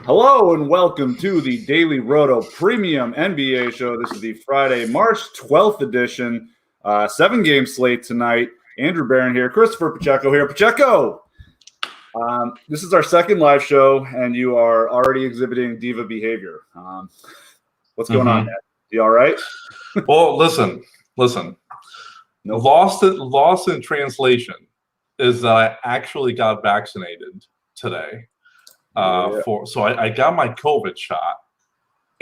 Hello and welcome to the Daily Roto Premium NBA show. This is the Friday, March 12th edition. 7-game slate tonight. Andrew Barron here, Christopher Pacheco here. Pacheco, this is our second live show, and you are already exhibiting diva behavior. What's going on, man? You all right? Well, listen. Nope. Lost in translation is that I actually got vaccinated today. So I got my COVID shot,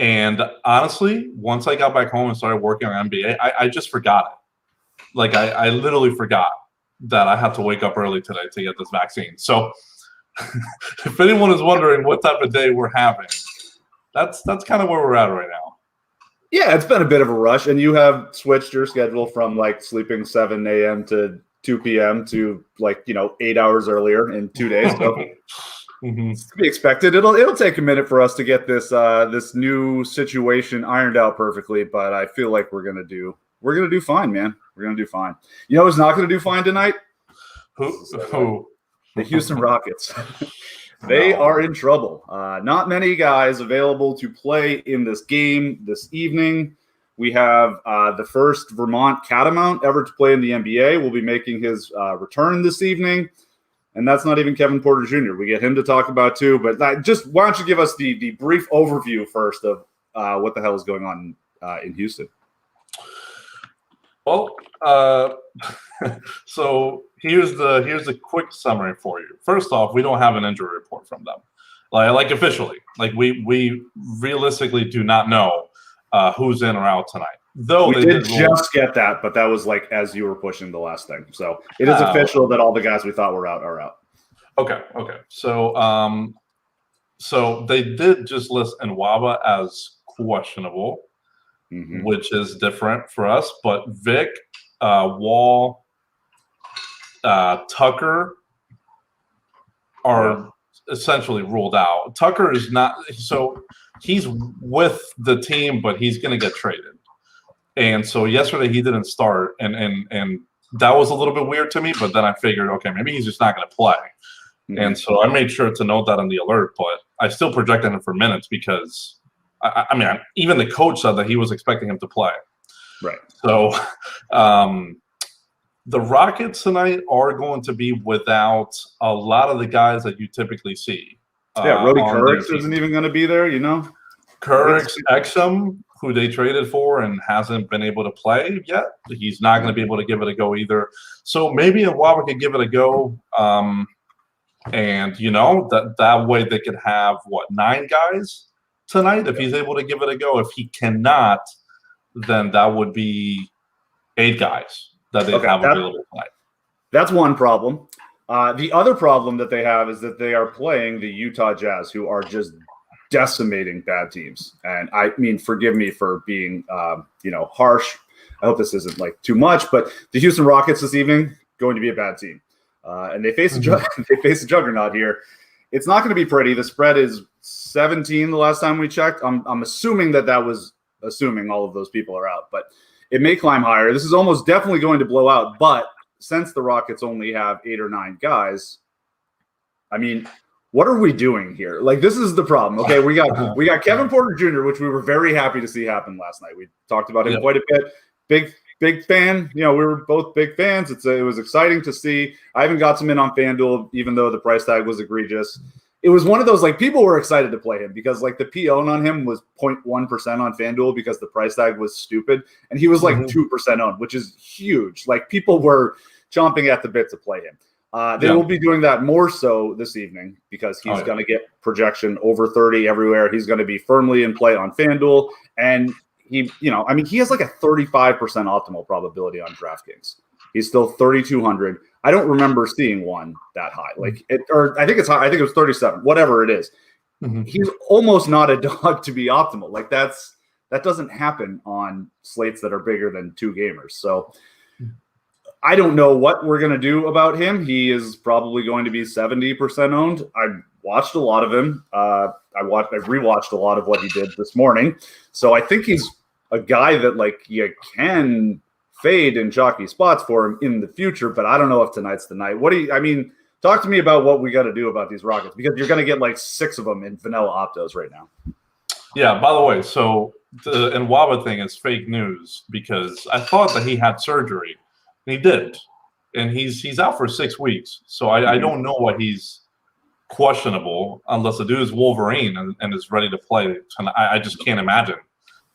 and honestly, once I got back home and started working on NBA, I just forgot it. Like I literally forgot that I had to wake up early today to get this vaccine. So if anyone is wondering what type of day we're having, that's kind of where we're at right now. Yeah, it's been a bit of a rush, and you have switched your schedule from like sleeping 7 a.m. to 2 p.m. to 8 hours earlier in 2 days. So it's to be expected. It'll take a minute for us to get this this new situation ironed out perfectly, but I feel like we're gonna do fine, man. We're gonna do fine. You know who's not gonna do fine tonight? Who? The Houston Rockets. They are in trouble. Not many guys available to play in this game this evening. We have the first Vermont Catamount ever to play in the NBA. Will be making his return this evening. And that's not even Kevin Porter Jr. We get him to talk about too. But why don't you give us the brief overview first of what the hell is going on in Houston? Well, so here's the quick summary for you. First off, we don't have an injury report from them, like officially. Like we realistically do not know who's in or out tonight. Though we did just get that, but that was like as you were pushing the last thing. So it is official that all the guys we thought were out are out. Okay. So so they did just list Nwaba as questionable, which is different for us. But Vic, Wall, Tucker are essentially ruled out. Tucker is not, so he's with the team, but he's going to get traded. And so yesterday he didn't start, and that was a little bit weird to me. But then I figured, okay, maybe he's just not going to play. And so I made sure to note that on the alert. But I still projected him for minutes because, I mean, even the coach said that he was expecting him to play. Right. So the Rockets tonight are going to be without a lot of the guys that you typically see. Rody Kurtz isn't even going to be there, Kurtz, Exum, who they traded for and hasn't been able to play yet. He's not going to be able to give it a go either. So maybe Nwaba could give it a go. And, that way they could have, 9 guys tonight if he's able to give it a go. If he cannot, then that would be 8 guys that they'd have available tonight. That's one problem. The other problem that they have is that they are playing the Utah Jazz, who are just decimating bad teams. And I mean, forgive me for being, harsh. I hope this isn't too much, but the Houston Rockets this evening going to be a bad team, and they face a juggernaut here. It's not going to be pretty. The spread is 17 the last time we checked. I'm assuming that was assuming all of those people are out, but it may climb higher. This is almost definitely going to blow out. But since the Rockets only have 8 or 9 guys, I mean, what are we doing here? This is the problem. Okay, we got Kevin Porter Jr., which we were very happy to see happen last night. We talked about him quite a bit. Big fan. We were both big fans. It was exciting to see. I even got some in on FanDuel, even though the price tag was egregious. It was one of those people were excited to play him because the P own on him was 0.1% on FanDuel because the price tag was stupid, and he was 2% owned, which is huge. People were chomping at the bit to play him. They will be doing that more so this evening because he's going to get projection over 30 everywhere. He's going to be firmly in play on FanDuel, and he has a 35% optimal probability on DraftKings. He's still 3,200. I don't remember seeing one that high. Or I think it's high. I think it was 37. Whatever it is, he's almost not a dog to be optimal. That doesn't happen on slates that are bigger than 2 gamers. So I don't know what we're going to do about him. He is probably going to be 70% owned. I watched a lot of him. I rewatched a lot of what he did this morning. So I think he's a guy that you can fade in chalky spots for him in the future, but I don't know if tonight's the night. Talk to me about what we got to do about these Rockets, because you're going to get like 6 of them in vanilla optos right now. Yeah, by the way, so the Nwaba thing is fake news because I thought that he had surgery, and he didn't. And he's out for 6 weeks. So I don't know what he's questionable unless the dude is Wolverine and is ready to play. And I just can't imagine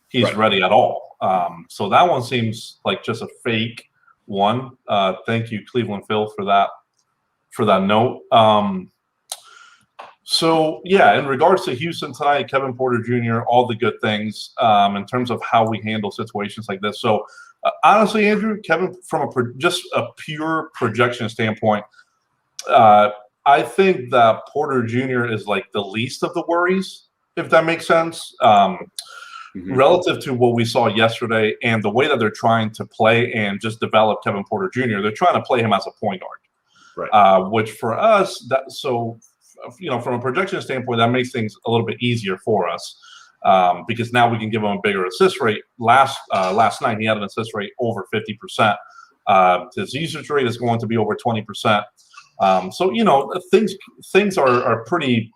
he's ready at all. So that one seems like just a fake one. Thank you, Cleveland Phil, for that note. So yeah, in regards to Houston tonight, Kevin Porter Jr., all the good things in terms of how we handle situations like this. So honestly, Andrew, Kevin, from just a pure projection standpoint, I think that Porter Jr. is like the least of the worries, if that makes sense, relative to what we saw yesterday and the way that they're trying to play and just develop Kevin Porter Jr. They're trying to play him as a point guard, right? Which for us, from a projection standpoint, that makes things a little bit easier for us because now we can give him a bigger assist rate. Last night, he had an assist rate over 50%. His usage rate is going to be over 20%. So things are pretty,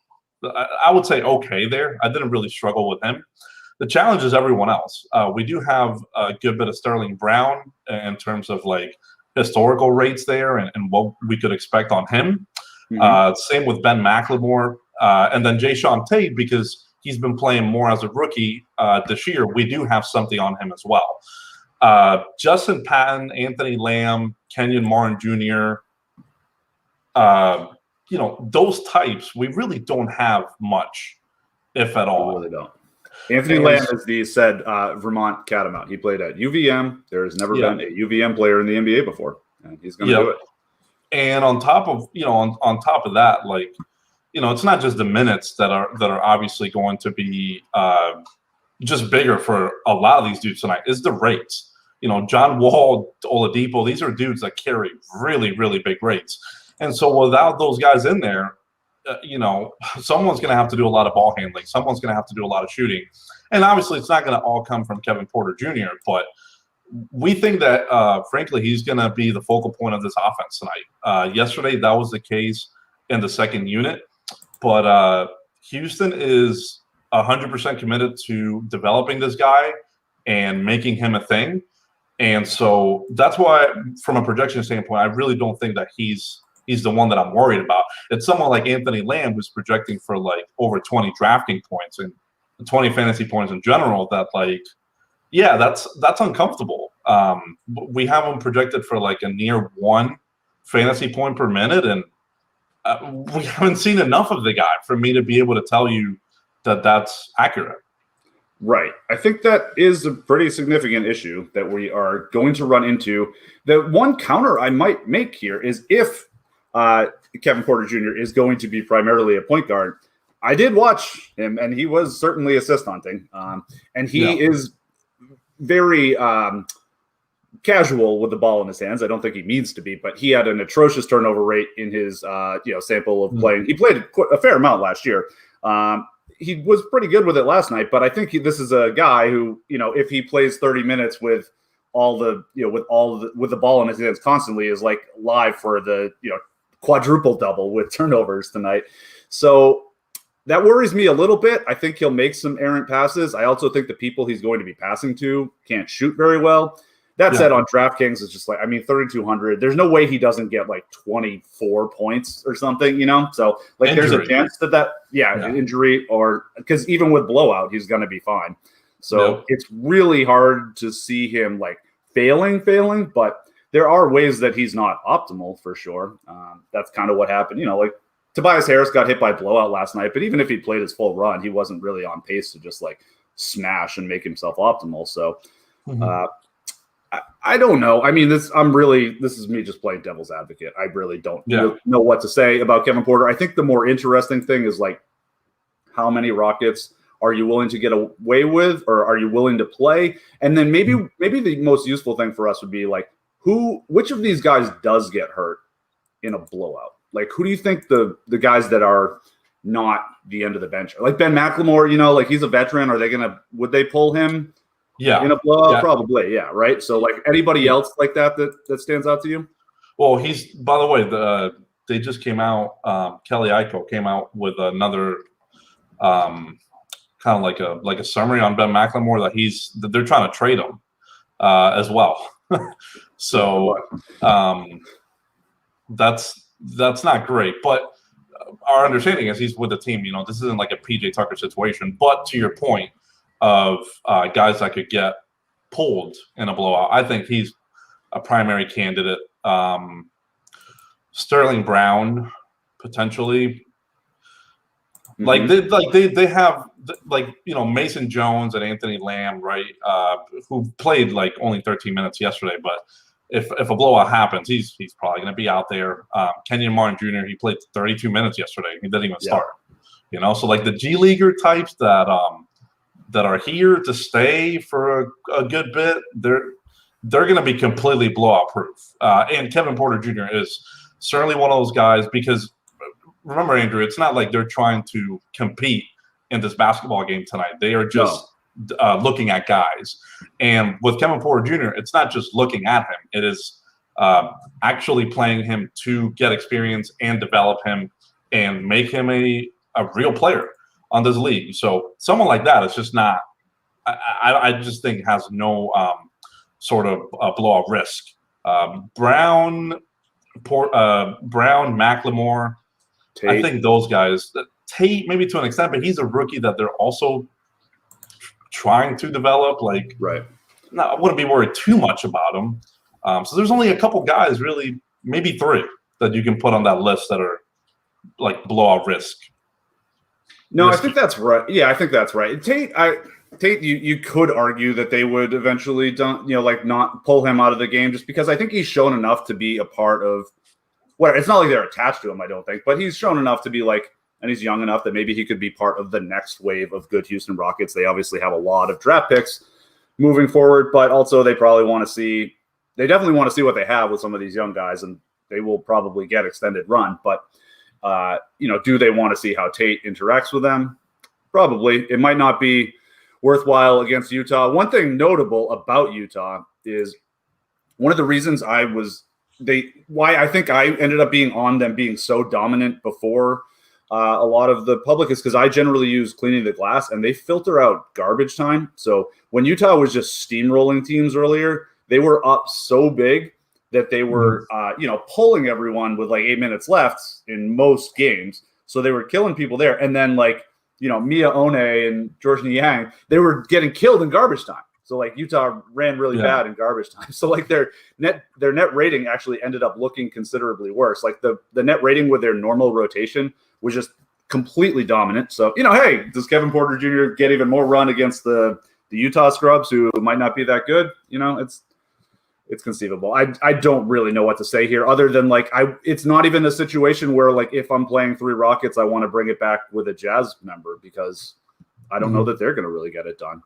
I would say, okay there. I didn't really struggle with him. The challenge is everyone else. We do have a good bit of Sterling Brown in terms of like historical rates there and what we could expect on him. Same with Ben McLemore, and then Jayshawn Tate, because he's been playing more as a rookie this year. We do have something on him as well. Justin Patton, Anthony Lamb, Kenyon Martin Jr., those types, we really don't have much, if at all. We really don't. Anthony Lamb is the said Vermont Catamount. He played at UVM. There has never been a UVM player in the NBA before, and he's going to do it. And on top of on top of that, like it's not just the minutes that are obviously going to be just bigger for a lot of these dudes tonight. It's the rates. John Wall, Oladipo, these are dudes that carry really, really big rates. And so without those guys in there, someone's going to have to do a lot of ball handling. Someone's going to have to do a lot of shooting. And obviously it's not going to all come from Kevin Porter Jr., but we think that, frankly, he's going to be the focal point of this offense tonight. Yesterday, that was the case in the second unit. But Houston is 100% committed to developing this guy and making him a thing. And so that's why, from a projection standpoint, I really don't think that he's the one that I'm worried about. It's someone like Anthony Lamb who's projecting for like over 20 drafting points and 20 fantasy points in general that that's uncomfortable. We have him projected for like a near 1 fantasy point per minute, and we haven't seen enough of the guy for me to be able to tell you that that's accurate. Right. I think that is a pretty significant issue that we are going to run into. The one counter I might make here is if Kevin Porter Jr. is going to be primarily a point guard. I did watch him, and he was certainly assist hunting, and he is very casual with the ball in his hands. I don't think he needs to be, but he had an atrocious turnover rate in his sample of playing. He played a fair amount last year. He was pretty good with it last night, but I think this is a guy who, if he plays 30 minutes with all the, with the ball in his hands constantly, is like live for the, quadruple double with turnovers tonight. So that worries me a little bit. I think he'll make some errant passes. I also think the people he's going to be passing to can't shoot very well. That said, on DraftKings, it's just like, 3,200. There's no way he doesn't get like 24 points or something, So like injury. There's a chance that injury, or because even with blowout, he's going to be fine. So it's really hard to see him like failing, but there are ways that he's not optimal for sure. That's kind of what happened. Like Tobias Harris got hit by blowout last night, but even if he played his full run, he wasn't really on pace to just like smash and make himself optimal. So I don't know. This is me just playing devil's advocate. I really don't know what to say about Kevin Porter. I think the more interesting thing is like, how many Rockets are you willing to get away with, or are you willing to play? And then maybe the most useful thing for us would be like, which of these guys does get hurt in a blowout? Like, who do you think the guys that are not the end of the bench are? Like Ben McLemore, like he's a veteran. Would they pull him? In a blowout, probably, right. So, like anybody else like that stands out to you? Well, he's, by the way, they just came out. Kelly Iko came out with another kind of like a summary on Ben McLemore that they're trying to trade him as well. So that's not great. But our understanding is he's with the team. This isn't like a PJ Tucker situation. But to your point of guys that could get pulled in a blowout, I think he's a primary candidate. Sterling Brown potentially. Mm-hmm. They have Mason Jones and Anthony Lamb, right? Who played like only 13 minutes yesterday, but if a blowout happens, he's probably going to be out there. Kenyon Martin Jr. He played 32 minutes yesterday. He didn't even start. So like the G Leaguer types that are here to stay for a good bit, they're going to be completely blowout proof. And Kevin Porter Jr. is certainly one of those guys because. Remember, Andrew, it's not like they're trying to compete in this basketball game tonight. They are just looking at guys. And with Kevin Porter Jr., it's not just looking at him. It is actually playing him to get experience and develop him and make him a real player on this league. So someone like that is just not – I just think has no sort of blowout risk. Brown, McLemore – Tate. I think those guys, Tate maybe to an extent, but he's a rookie that they're also trying to develop. I wouldn't be worried too much about him. So there's only a couple guys, really, maybe 3 that you can put on that list that are like blowout risk. No, risky. I think that's right. Yeah, I think that's right. Tate, you could argue that they would eventually not pull him out of the game just because I think he's shown enough to be a part of. Well, it's not like they're attached to him, I don't think, but he's shown enough to be and he's young enough that maybe he could be part of the next wave of good Houston Rockets. They obviously have a lot of draft picks moving forward, but also they definitely want to see what they have with some of these young guys, and they will probably get extended run. But, do they want to see how Tate interacts with them? Probably. It might not be worthwhile against Utah. One thing notable about Utah is one of the reasons why I think I ended up being on them being so dominant before a lot of the public is because I generally use Cleaning the Glass, and they filter out garbage time. So when Utah was just steamrolling teams earlier, they were up so big that they were, pulling everyone with 8 minutes left in most games. So they were killing people there. And then Mia One and George Niang, they were getting killed in garbage time. So Utah ran really bad in garbage time. So their net rating actually ended up looking considerably worse. The net rating with their normal rotation was just completely dominant. So, hey, does Kevin Porter Jr. get even more run against the Utah scrubs who might not be that good? It's conceivable. I don't really know what to say here other than it's not even a situation where if I'm playing 3 Rockets, I want to bring it back with a Jazz member because I don't know that they're going to really get it done.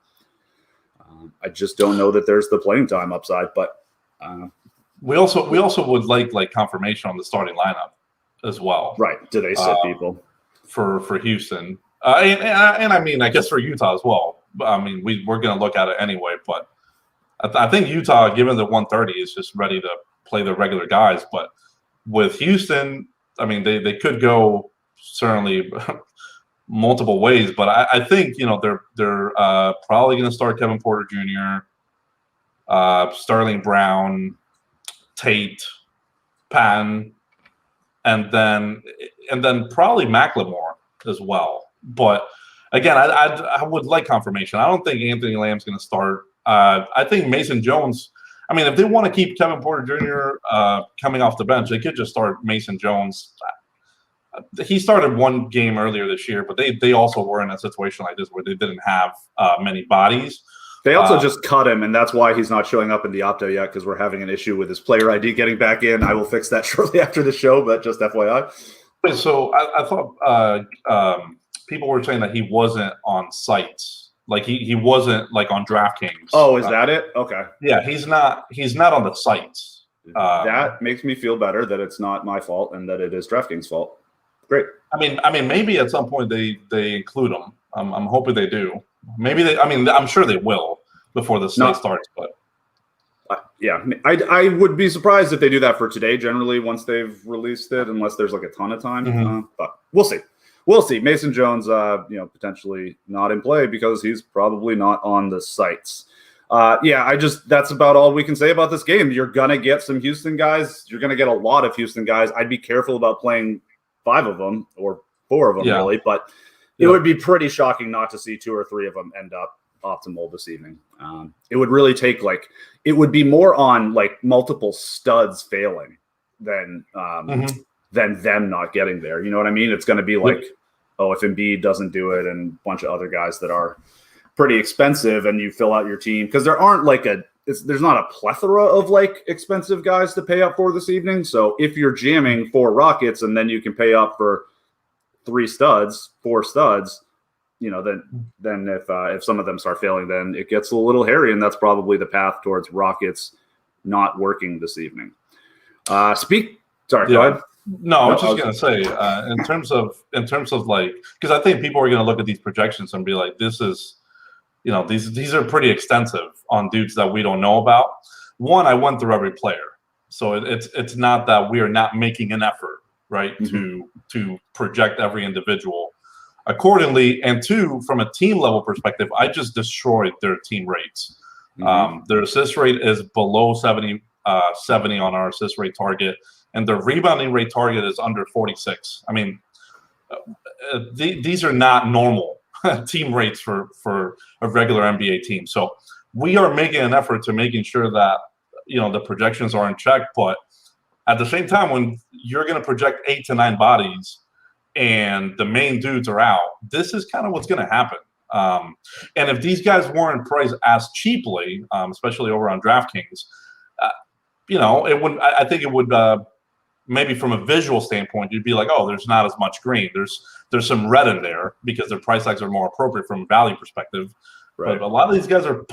I just don't know that there's the playing time upside, but we also would like confirmation on the starting lineup as well. Right? Do they sit people for Houston? And I mean, I guess for Utah as well. I mean, we're going to look at it anyway, but I think Utah, given the 130, is just ready to play their regular guys. But with Houston, I mean, they could go certainly. Multiple ways, but I think they're probably going to start Kevin Porter Jr., Sterling Brown, Tate, Patton, and then probably McLemore as well. But again, I would like confirmation. I don't think Anthony Lamb's going to start. I think Mason Jones. I mean, if they want to keep Kevin Porter Jr. Coming off the bench, they could just start Mason Jones. He started one game earlier this year, but they also were in a situation like this where they didn't have many bodies. They also just cut him, and that's why he's not showing up in the opto yet because we're having an issue with his player ID getting back in. I will fix that shortly after the show, but just FYI. So I thought people were saying that he wasn't on sites. He wasn't on DraftKings. Oh, is that it? Okay. Yeah, he's not on the sites. That makes me feel better that it's not my fault and that it is DraftKings' fault. Great. I mean, maybe at some point they include them. I'm hoping they do. Maybe I'm sure they will before the slate starts. But Yeah, I would be surprised if they do that for today. Generally, once they've released it, unless there's like a ton of time. But we'll see. We'll see. Mason Jones, potentially not in play because he's probably not on the sites. That's about all we can say about this game. You're gonna get some Houston guys. You're gonna get a lot of Houston guys. I'd be careful about playing 5 of them or 4 of them really, but it would be pretty shocking not to see 2 or 3 of them end up optimal this evening. It would really take it would be more on like multiple studs failing than them not getting there. You know what I mean? It's going to be like, if Embiid doesn't do it and a bunch of other guys that are pretty expensive and you fill out your team because there aren't there's not a plethora of like expensive guys to pay up for this evening. So if you're jamming 4 Rockets and then you can pay up for 4 studs, then if some of them start failing, then it gets a little hairy, and that's probably the path towards Rockets not working this evening. Go ahead. No, I was just gonna say, in terms of like, because I think people are gonna look at these projections and be like, this is, these are pretty extensive on dudes that we don't know about. One, I went through every player, so it's not that we are not making an effort, right, to project every individual accordingly. And 2, from a team level perspective, I just destroyed their team rates. Their assist rate is below 70 on our assist rate target, and their rebounding rate target is under 46. I mean, these are not normal team rates for a regular NBA team. So we are making an effort to making sure that the projections are in check. But at the same time, when you're going to project 8 to 9 bodies and the main dudes are out, this is kind of what's going to happen. And if these guys weren't priced as cheaply, especially over on DraftKings, it would. I think it would. Maybe from a visual standpoint, you'd be like, oh, there's not as much green. There's some red in there because their price tags are more appropriate from a value perspective. Right. But a lot of these guys are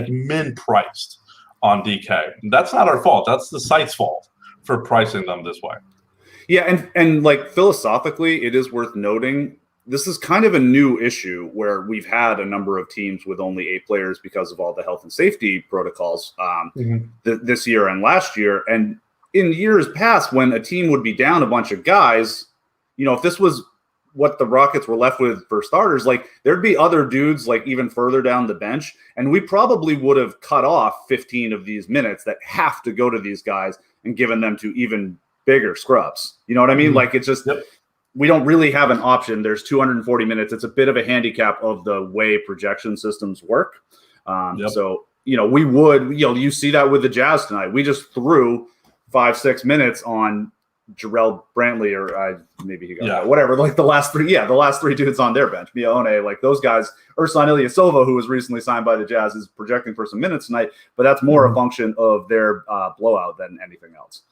min priced on DK. And that's not our fault. That's the site's fault for pricing them this way. Yeah, and like philosophically, it is worth noting this is kind of a new issue where we've had a number of teams with only 8 players because of all the health and safety protocols this year and last year. And in years past, when a team would be down a bunch of guys, if this was what the Rockets were left with for starters, there'd be other dudes even further down the bench, and we probably would have cut off 15 of these minutes that have to go to these guys and given them to even bigger scrubs. You know what I mean? It's just we don't really have an option. There's 240 minutes. It's a bit of a handicap of the way projection systems work. So, we would, you see that with the Jazz tonight. We just threw 5-6 minutes on Jarrell Brantley or maybe he got whatever. The last 3 dudes on their bench, Mione, those guys. Ersan Ilyasova, who was recently signed by the Jazz, is projecting for some minutes tonight, but that's more a function of their blowout than anything else.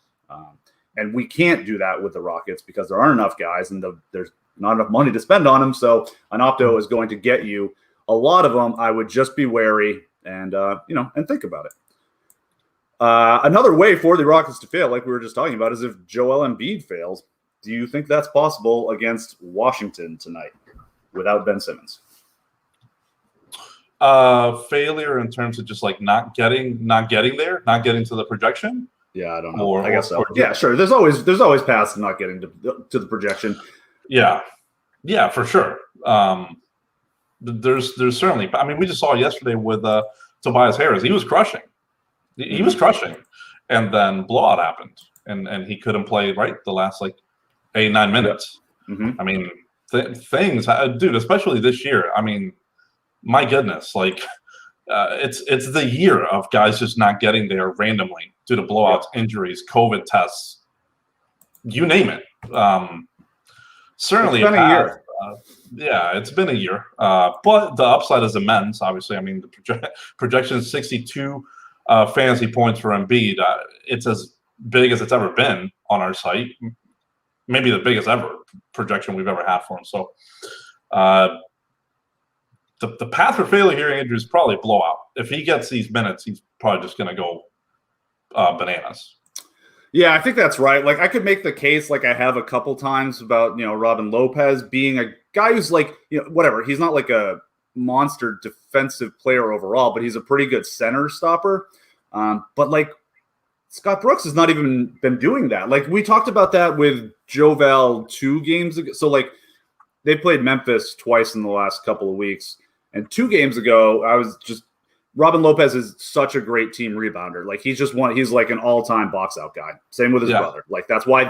And we can't do that with the Rockets because there aren't enough guys and there's not enough money to spend on them. So an opto is going to get you a lot of them. I would just be wary and think about it. Another way for the Rockets to fail, like we were just talking about, is if Joel Embiid fails. Do you think that's possible against Washington tonight without Ben Simmons? Failure in terms of just not getting there, not getting to the projection. Yeah, I don't know. I guess so. Yeah, sure. There's always paths to not getting to the projection. Yeah, for sure. There's certainly. I mean, we just saw yesterday with Tobias Harris. He was crushing. He was crushing, and then blowout happened, and he couldn't play the last 8-9 minutes. I mean, things, dude. Especially this year. I mean, my goodness, it's the year of guys just not getting there randomly due to blowouts, injuries, COVID tests, you name it. Certainly, it's been a year. It's been a year. But the upside is immense. Obviously, I mean, the projection is 62 fantasy points for Embiid. It's as big as it's ever been on our site. Maybe the biggest ever projection we've ever had for him. So, the path for failure here, Andrew, is probably blowout. If he gets these minutes, he's probably just going to go bananas. Yeah, I think that's right. I could make the case, I have a couple times about, Robin Lopez being a guy who's whatever. He's not a monster defensive player overall, but he's a pretty good center stopper. But like Scott Brooks has not even been doing that. Like we talked about that with Jovel 2 games ago. So like they played Memphis twice in the last couple of weeks. And 2 games ago, Robin Lopez is such a great team rebounder. Like he's like an all-time box out guy. Same with his brother. Like that's why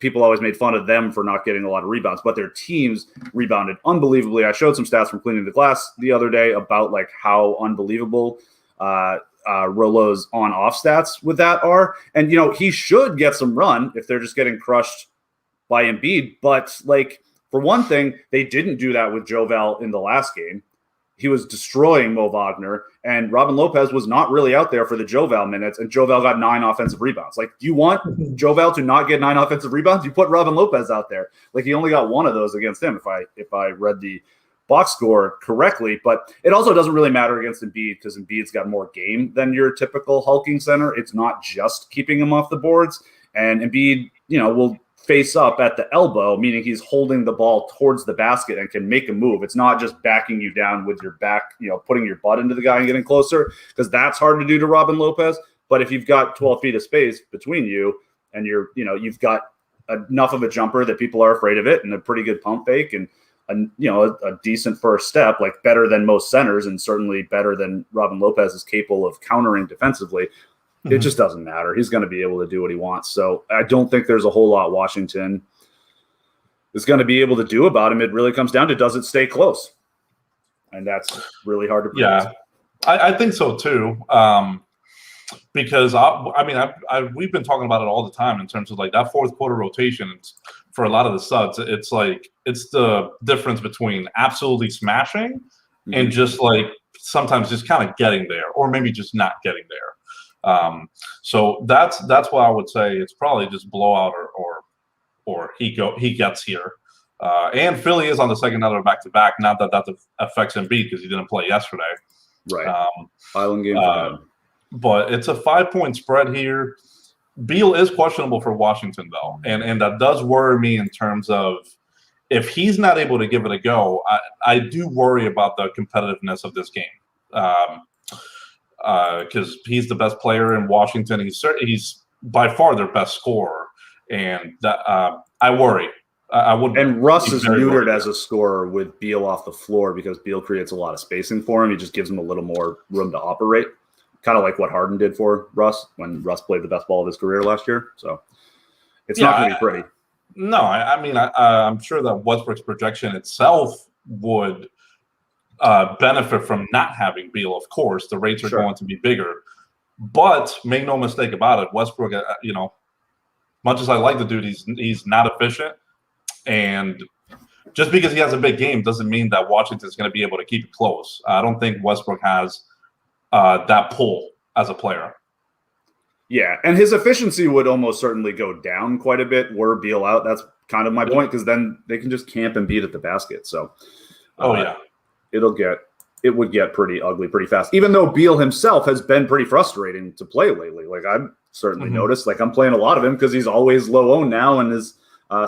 people always made fun of them for not getting a lot of rebounds, but their teams rebounded unbelievably. I showed some stats from Cleaning the Glass the other day about like how unbelievable Rolo's on-off stats with that are. And, he should get some run if they're just getting crushed by Embiid. But like, for one thing, they didn't do that with Jovel in the last game. He was destroying Mo Wagner, and Robin Lopez was not really out there for the Jovel minutes, and Jovel got 9 offensive rebounds. Like, do you want Jovel to not get 9 offensive rebounds? You put Robin Lopez out there. Like, he only got 1 of those against him, if I read the box score correctly. But it also doesn't really matter against Embiid because Embiid's got more game than your typical hulking center. It's not just keeping him off the boards. And Embiid, will face up at the elbow, meaning he's holding the ball towards the basket and can make a move. It's not just backing you down with your back, putting your butt into the guy and getting closer, because that's hard to do to Robin Lopez. But if you've got 12 feet of space between you and you've got enough of a jumper that people are afraid of it and a pretty good pump fake and a decent first step, like better than most centers and certainly better than Robin Lopez is capable of countering defensively, it just doesn't matter. He's going to be able to do what he wants. So I don't think there's a whole lot Washington is going to be able to do about him. It really comes down to, does it stay close? And that's really hard to predict. Yeah, I think so too. Because we've been talking about it all the time in terms of like that fourth quarter rotation for a lot of the studs. It's like, it's the difference between absolutely smashing and just like sometimes just kind of getting there, or maybe just not getting there. So that's why I would say it's probably just blowout or he gets here. And Philly is on the second night of back-to-back. Not that affects Embiid because he didn't play yesterday. Right. Island game for him. But it's a 5-point spread here. Beal is questionable for Washington though, and that does worry me in terms of if he's not able to give it a go. I do worry about the competitiveness of this game. Because he's the best player in Washington. He's by far their best scorer, and that, I worry. I would. And Russ is neutered as a scorer with Beal off the floor because Beal creates a lot of spacing for him. He just gives him a little more room to operate, kind of like what Harden did for Russ when Russ played the best ball of his career last year. So it's not going to be pretty. No, I'm sure that Westbrook's projection itself would benefit from not having Beal. Of course, the rates are going to be bigger, but make no mistake about it, Westbrook, much as I like the dude, he's not efficient, and just because he has a big game doesn't mean that Washington's going to be able to keep it close. I don't think Westbrook has that pull as a player. Yeah, and his efficiency would almost certainly go down quite a bit were Beal out. That's kind of my point, because then they can just camp and beat at the basket. So, it would get pretty ugly pretty fast, even though Beal himself has been pretty frustrating to play lately. Like I've certainly noticed, like I'm playing a lot of him because he's always low owned now, and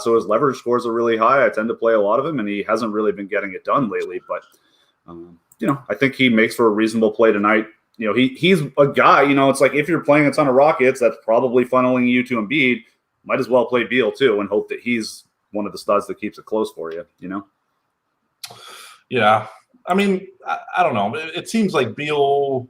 so his leverage scores are really high. I tend to play a lot of him, and he hasn't really been getting it done lately. But I think he makes for a reasonable play tonight. He's a guy. It's like if you're playing a ton of Rockets, that's probably funneling you to Embiid. Might as well play Beal too, and hope that he's one of the studs that keeps it close for you. Yeah. I mean, I don't know. It seems like Beal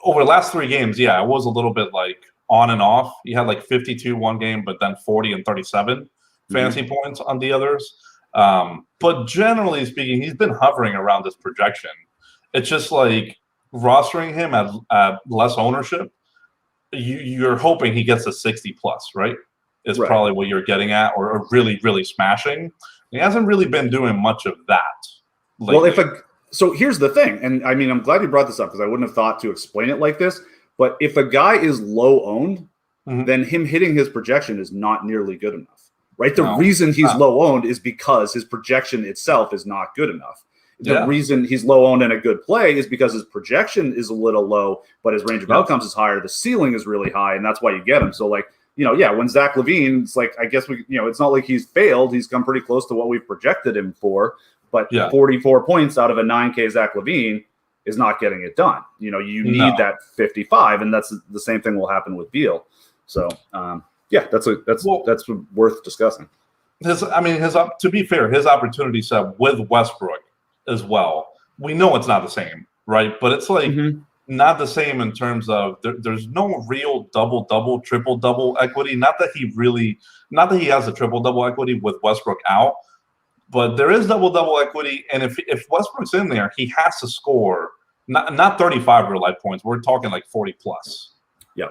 over the last 3 games, it was a little bit like on and off. He had like 52 one game, but then 40 and 37 fantasy points on the others. But generally speaking, he's been hovering around this projection. It's just like rostering him at less ownership. You're hoping he gets a 60 plus, right? Is probably what you're getting at, or really, really smashing. He hasn't really been doing much of that lately. Well, so here's the thing, and I mean, I'm glad you brought this up because I wouldn't have thought to explain it like this. But if a guy is low owned, then him hitting his projection is not nearly good enough, right? The reason he's low owned is because his projection itself is not good enough. The reason he's low owned and a good play is because his projection is a little low, but his range of outcomes is higher. The ceiling is really high, and that's why you get him. So like, when Zach LaVine, it's like, I guess it's not like he's failed. He's come pretty close to what we've projected him for. But 44 points out of a 9K Zach LaVine, is not getting it done. You know, you need that 55, and that's the same thing will happen with Beal. So, yeah, that's worth discussing. To be fair, his opportunity set with Westbrook as well. We know it's not the same, right? But it's like not the same in terms of there's no real double-double, triple-double equity. Not that he has a triple-double equity with Westbrook out, but there is double-double equity. And if Westbrook's in there, he has to score not 35 real life points. We're talking like 40 plus. Yeah.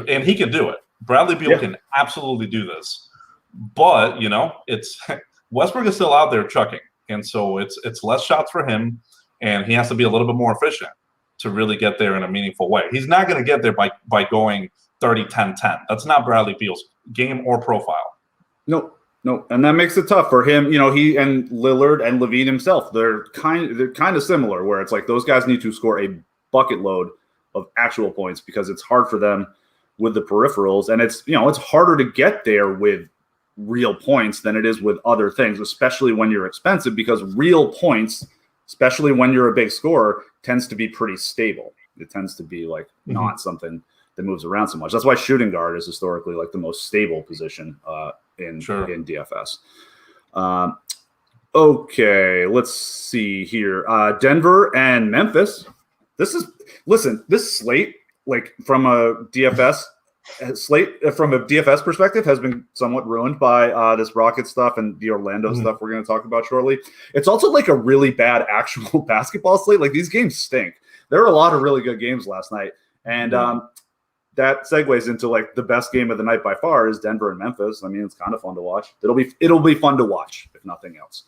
And he can do it. Bradley Beal can absolutely do this. But it's Westbrook is still out there chucking, and so it's less shots for him, and he has to be a little bit more efficient to really get there in a meaningful way. He's not going to get there by going 30-10-10. That's not Bradley Beal's game or profile. No, and that makes it tough for him. He and Lillard and Levine himself, they're kind of similar, where it's like those guys need to score a bucket load of actual points because it's hard for them with the peripherals, and it's harder to get there with real points than it is with other things, especially when you're expensive, because real points, especially when you're a big scorer, tends to be pretty stable. It tends to be like not something that moves around so much. That's why shooting guard is historically like the most stable position in DFS. Okay, let's see here. Denver and Memphis. This slate, like from a DFS perspective, has been somewhat ruined by this Rocket stuff and the Orlando stuff we're going to talk about shortly. It's also like a really bad actual basketball slate. Like these games stink. There were a lot of really good games last night, and that segues into like the best game of the night by far is Denver and Memphis. I mean, it's kind of fun to watch. It'll be fun to watch if nothing else.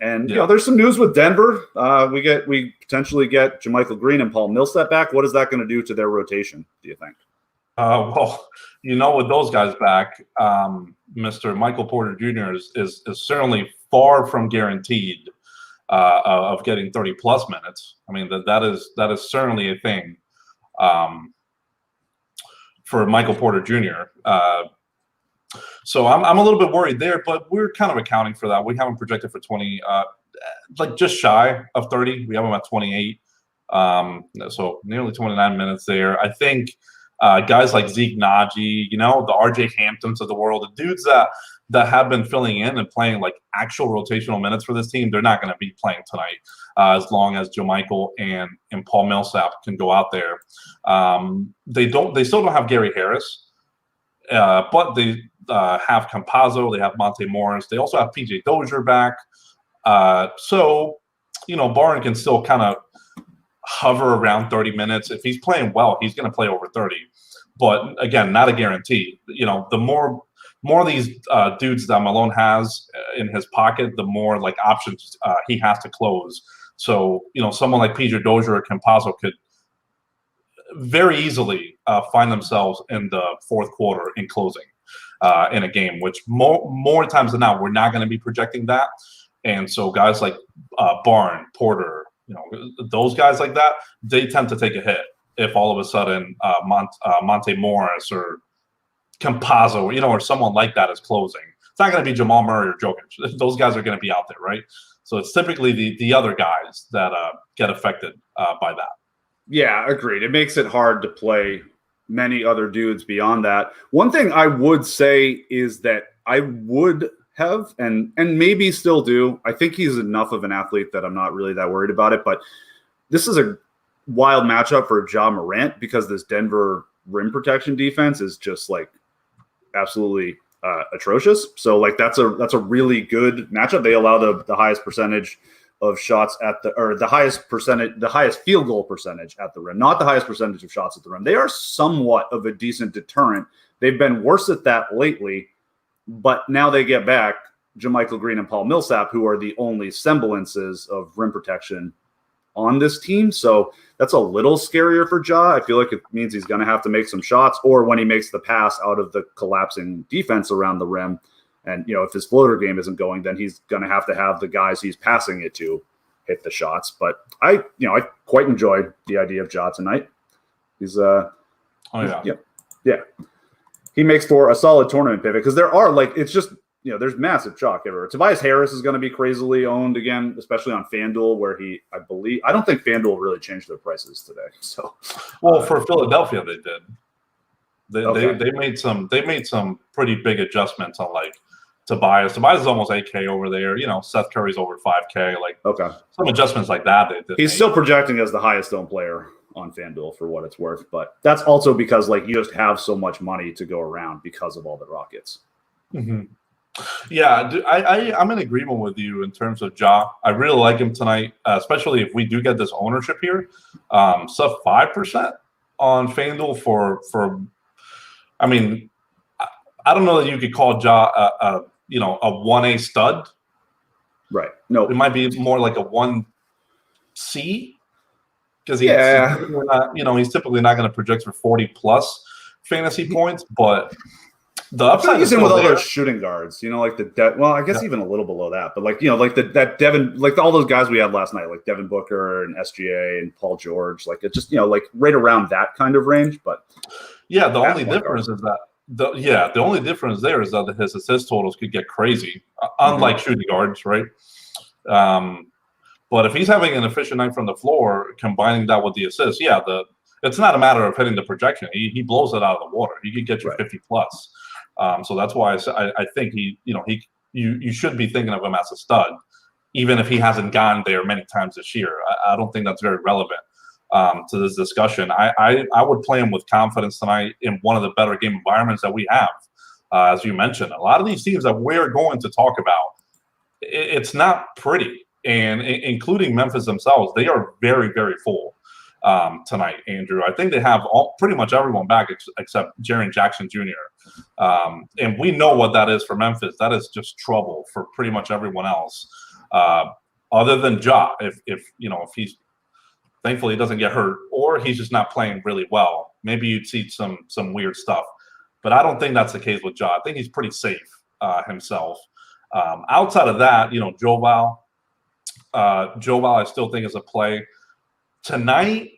There's some news with Denver. We potentially get JaMychal Green and Paul Millsap back. What is that going to do to their rotation, do you think? With those guys back, Mr. Michael Porter Jr. is certainly far from guaranteed of getting 30 plus minutes. I mean, that is certainly a thing for Michael Porter Jr. So I'm a little bit worried there, but we're kind of accounting for that. We have him projected for 20, like just shy of 30. We have him at 28, so nearly 29 minutes there. I think guys like Zeke Naji, the RJ Hamptons of the world, the dudes that have been filling in and playing like actual rotational minutes for this team, they're not going to be playing tonight as long as JaMychal and Paul Millsap can go out there. They still don't have Gary Harris, but they have Campazzo, they have Monte Morris, they also have PJ Dozier back. So Barnes can still kind of hover around 30 minutes. If he's playing well, he's going to play over 30. But again, not a guarantee. The more of these dudes that Malone has in his pocket, the more like options he has to close. So someone like PJ Dozier or Campazzo could very easily find themselves in the fourth quarter in closing in a game, which more times than not we're not going to be projecting that. And so guys like Barnes, Porter, those guys like that, they tend to take a hit if all of a sudden Monte Morris or Campazzo, or someone like that is closing. It's not going to be Jamal Murray or Jokic. Those guys are going to be out there, right? So it's typically the other guys that get affected by that. Yeah, agreed. It makes it hard to play many other dudes beyond that. One thing I would say is that I would have and maybe still do. I think he's enough of an athlete that I'm not really that worried about it. But this is a wild matchup for Ja Morant because this Denver rim protection defense is just like absolutely atrocious. So like that's a really good matchup. They allow the highest percentage of shots the highest field goal percentage at the rim, not the highest percentage of shots at the rim. They are somewhat of a decent deterrent. They've been worse at that lately. But now they get back JaMychal Green and Paul Millsap, who are the only semblances of rim protection on this team. So that's a little scarier for Ja. I feel like it means he's going to have to make some shots, or when he makes the pass out of the collapsing defense around the rim. And, if his floater game isn't going, then he's going to have the guys he's passing it to hit the shots. But I quite enjoyed the idea of Ja tonight. He's yeah. He makes for a solid tournament pivot because there are it's just there's massive chalk everywhere. Tobias Harris is going to be crazily owned again, especially on FanDuel, where I don't think FanDuel really changed their prices today. So, well, for Philadelphia, they did. Okay. They made some pretty big adjustments on like Tobias. Tobias is almost 8K over there. Seth Curry's over 5K. Like some adjustments like that. He's still projecting as the highest owned player on FanDuel for what it's worth, but that's also because like you just have so much money to go around because of all the Rockets. Mm-hmm. Yeah, I'm in agreement with you in terms of Ja. I really like him tonight, especially if we do get this ownership here. Sub 5% on FanDuel for. I mean, I don't know that you could call Ja a 1A stud. Right. No, it might be more like a 1C because he's typically not going to project for 40 plus fantasy points, but the upside is in with all there. those shooting guards, like I guess even a little below that, but like that Devin, like all those guys we had last night, like Devin Booker and SGA and Paul George, like it's just like right around that kind of range. But yeah, the only difference is that the only difference there is that his assist totals could get crazy, unlike shooting guards, right? But if he's having an efficient night from the floor, combining that with the assists, it's not a matter of hitting the projection. He blows it out of the water. He could get you 50 plus. So that's why I think you should be thinking of him as a stud, even if he hasn't gone there many times this year. I don't think that's very relevant to this discussion. I would play him with confidence tonight in one of the better game environments that we have. As you mentioned, a lot of these teams that we're going to talk about, it's not pretty, and including Memphis themselves, they are very, very full tonight, Andrew. I think they have pretty much everyone back except Jaren Jackson Jr. And we know what that is for Memphis. That is just trouble for pretty much everyone else, other than Ja. If he's thankfully he doesn't get hurt, or he's just not playing really well, maybe you'd see some weird stuff. But I don't think that's the case with Ja. I think he's pretty safe himself. Outside of that, Joe Val, I still think is a play. Tonight,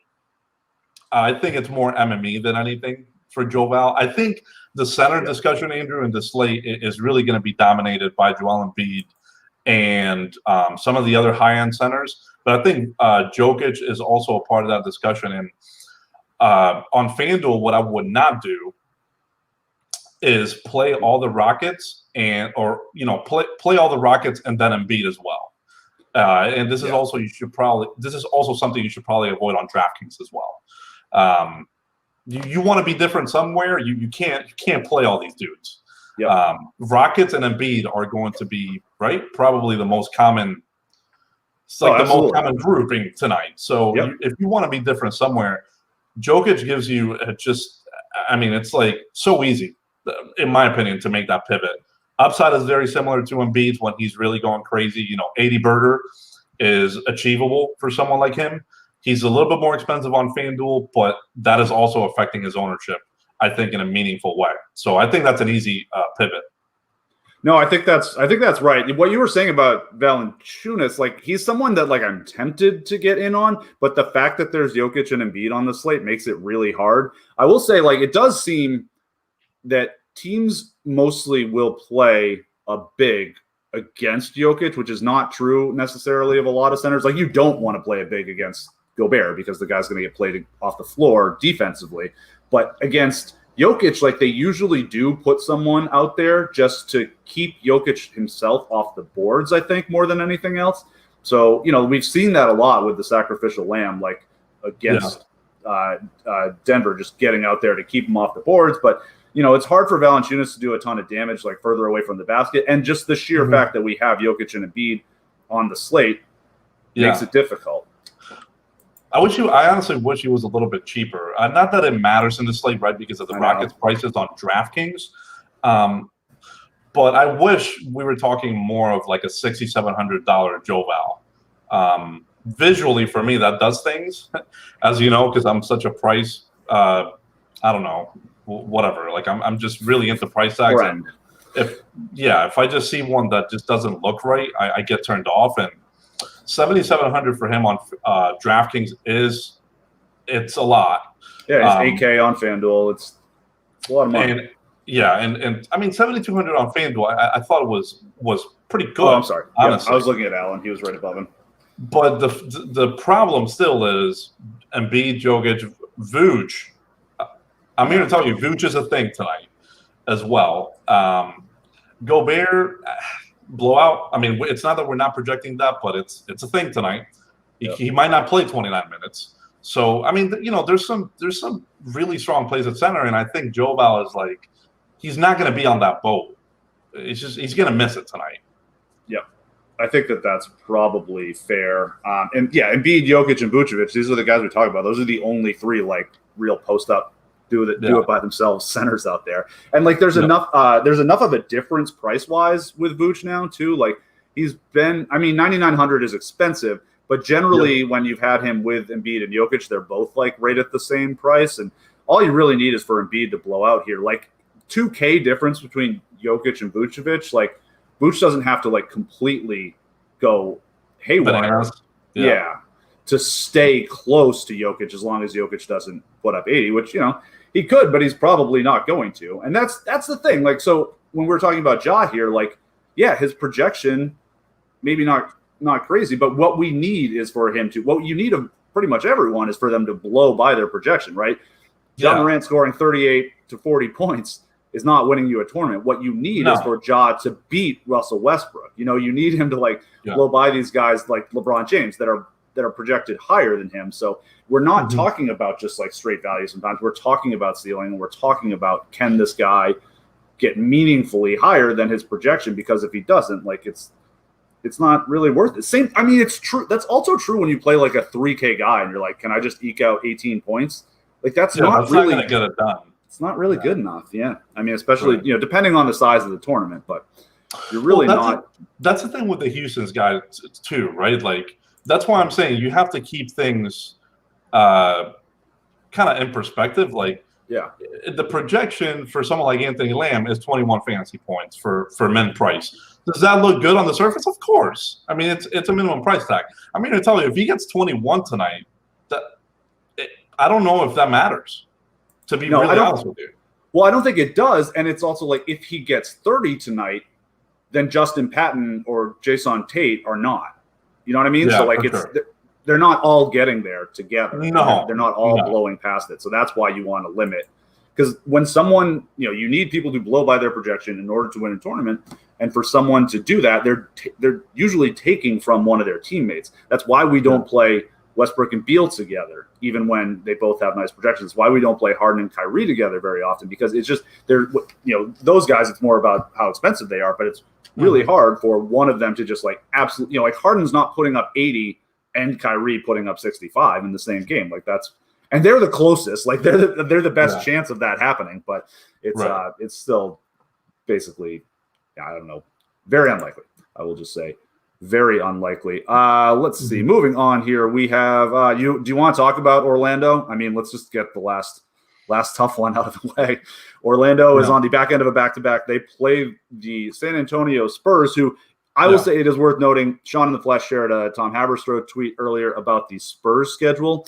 I think it's more MME than anything for Joe Val. I think the center discussion, Andrew, and the slate is really going to be dominated by Joel Embiid and some of the other high-end centers. But I think Jokic is also a part of that discussion. And on FanDuel, what I would not do is play all the Rockets play all the Rockets and then Embiid as well. And this is also something you should probably avoid on DraftKings as well. You want to be different somewhere. You can't play all these dudes. Yep. Rockets and Embiid are going to be probably the most common. It's like the most common grouping tonight. So if you want to be different somewhere, Jokic gives you it's like so easy, in my opinion, to make that pivot. Upside is very similar to Embiid's when he's really going crazy. 80 burger is achievable for someone like him. He's a little bit more expensive on FanDuel, but that is also affecting his ownership, I think, in a meaningful way. So I think that's an easy pivot. No, I think that's right. What you were saying about Valanciunas, like he's someone that like I'm tempted to get in on, but the fact that there's Jokic and Embiid on the slate makes it really hard. I will say, like, it does seem that teams mostly will play a big against Jokic, which is not true necessarily of a lot of centers. Like, you don't want to play a big against Gobert because the guy's going to get played off the floor defensively. But against Jokic, like, they usually do put someone out there just to keep Jokic himself off the boards, I think, more than anything else. So, we've seen that a lot with the sacrificial lamb, like against Denver, just getting out there to keep him off the boards. But, it's hard for Valanciunas to do a ton of damage, like further away from the basket. And just the sheer fact that we have Jokic and Embiid on the slate makes it difficult. I honestly wish he was a little bit cheaper. Not that it matters in the slate, right, because of the Rockets' prices on DraftKings. But I wish we were talking more of like a $6,700 Joe Val. Visually, for me, that does things, as you know, because I'm such a price. I don't know, whatever. Like I'm just really into price tags. Right. And if I just see one that just doesn't look right, I get turned off. And $7,700 for him on DraftKings it's a lot. Yeah, it's $8K on FanDuel. It's a lot of money. And Yeah, and I mean 7,200 on FanDuel, I thought it was pretty good. Oh, I'm sorry. Honestly. Yeah, I was looking at Allen. He was right above him. But the problem still is Embiid, Jokic, Vooch. I'm here to tell you, Vooch is a thing tonight as well. Gobert blowout. I mean, it's not that we're not projecting that, but it's a thing tonight. He might not play 29 minutes. So I mean, there's some really strong plays at center, and I think Joval is like, he's not going to be on that boat. It's just he's going to miss it tonight. Yep. I think that's probably fair. And yeah, Embiid, Jokic, and Vucevic, these are the guys we talk about. Those are the only three like real post up do it by themselves centers out there. And like there's enough of a difference price wise with Vooch now too. Like he's been, I mean, 9,900 is expensive, but generally when you've had him with Embiid and Jokic, they're both like right at the same price. And all you really need is for Embiid to blow out here. Like 2K difference between Jokic and Vucevic. Like Vooch doesn't have to like completely go haywire. Yeah. To stay close to Jokic as long as Jokic doesn't put up 80, which, he could, but he's probably not going to. And that's the thing. Like, so when we're talking about Ja here, like, yeah, his projection, maybe not crazy, but what we need is for him to, what you need of pretty much everyone is for them to blow by their projection, right? Ja Morant scoring 38 to 40 points is not winning you a tournament. What you need is for Ja to beat Russell Westbrook. You need him to like blow by these guys like LeBron James that are projected higher than him. So we're not talking about just like straight value sometimes. We're talking about ceiling, and we're talking about, can this guy get meaningfully higher than his projection? Because if he doesn't, like it's not really worth it. Same, I mean, it's true. That's also true when you play like a 3K guy and you're like, can I just eke out 18 points? Like that's not really going to get it done. It's not really good enough. Yeah. I mean, especially, depending on the size of the tournament, but you're really that's the thing with the Houston's guys too, right? Like, that's why I'm saying you have to keep things kind of in perspective. Like, the projection for someone like Anthony Lamb is 21 fantasy points for min price. Does that look good on the surface? Of course. I mean, it's a minimum price tag. I'm here to tell you, if he gets 21 tonight, I don't know if that matters, to be really honest with you. Well, I don't think it does. And it's also like, if he gets 30 tonight, then Justin Patton or Jason Tate are not. You know what I mean? So like they're not all getting there together. No, they're not all blowing past it. So that's why you want to limit, because when someone, you need people to blow by their projection in order to win a tournament. And for someone to do that, they're usually taking from one of their teammates. That's why we don't play Westbrook and Beal together, even when they both have nice projections. Why we don't play Harden and Kyrie together very often, because it's just those guys, it's more about how expensive they are, but it's really hard for one of them to just like absolutely, like Harden's not putting up 80 and Kyrie putting up 65 in the same game. Like and they're the closest, like they're the best chance of that happening, but it's still basically, I don't know, very unlikely. I will just say very unlikely. Let's see. Moving on here, we have do you want to talk about Orlando? I mean, let's just get the last tough one out of the way. Orlando is on the back end of a back-to-back. They play the San Antonio Spurs, who I will say it is worth noting. Sean in the Flesh shared a Tom Haberstroh tweet earlier about the Spurs schedule.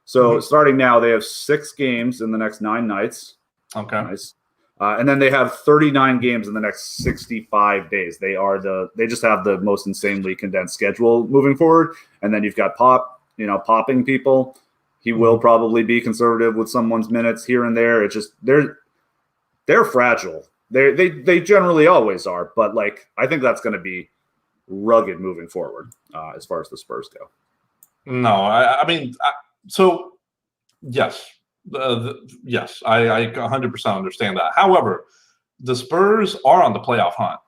So starting now, they have 6 games in the next 9 nights. Okay. Nice. And then they have 39 games in the next 65 days. They just have the most insanely condensed schedule moving forward. And then you've got popping people. He will probably be conservative with someone's minutes here and there. It's just they're fragile. They generally always are, but like I think that's going to be rugged moving forward as far as the Spurs go. No, I mean, so yes, yes, I 100% understand that. However, the Spurs are on the playoff hunt,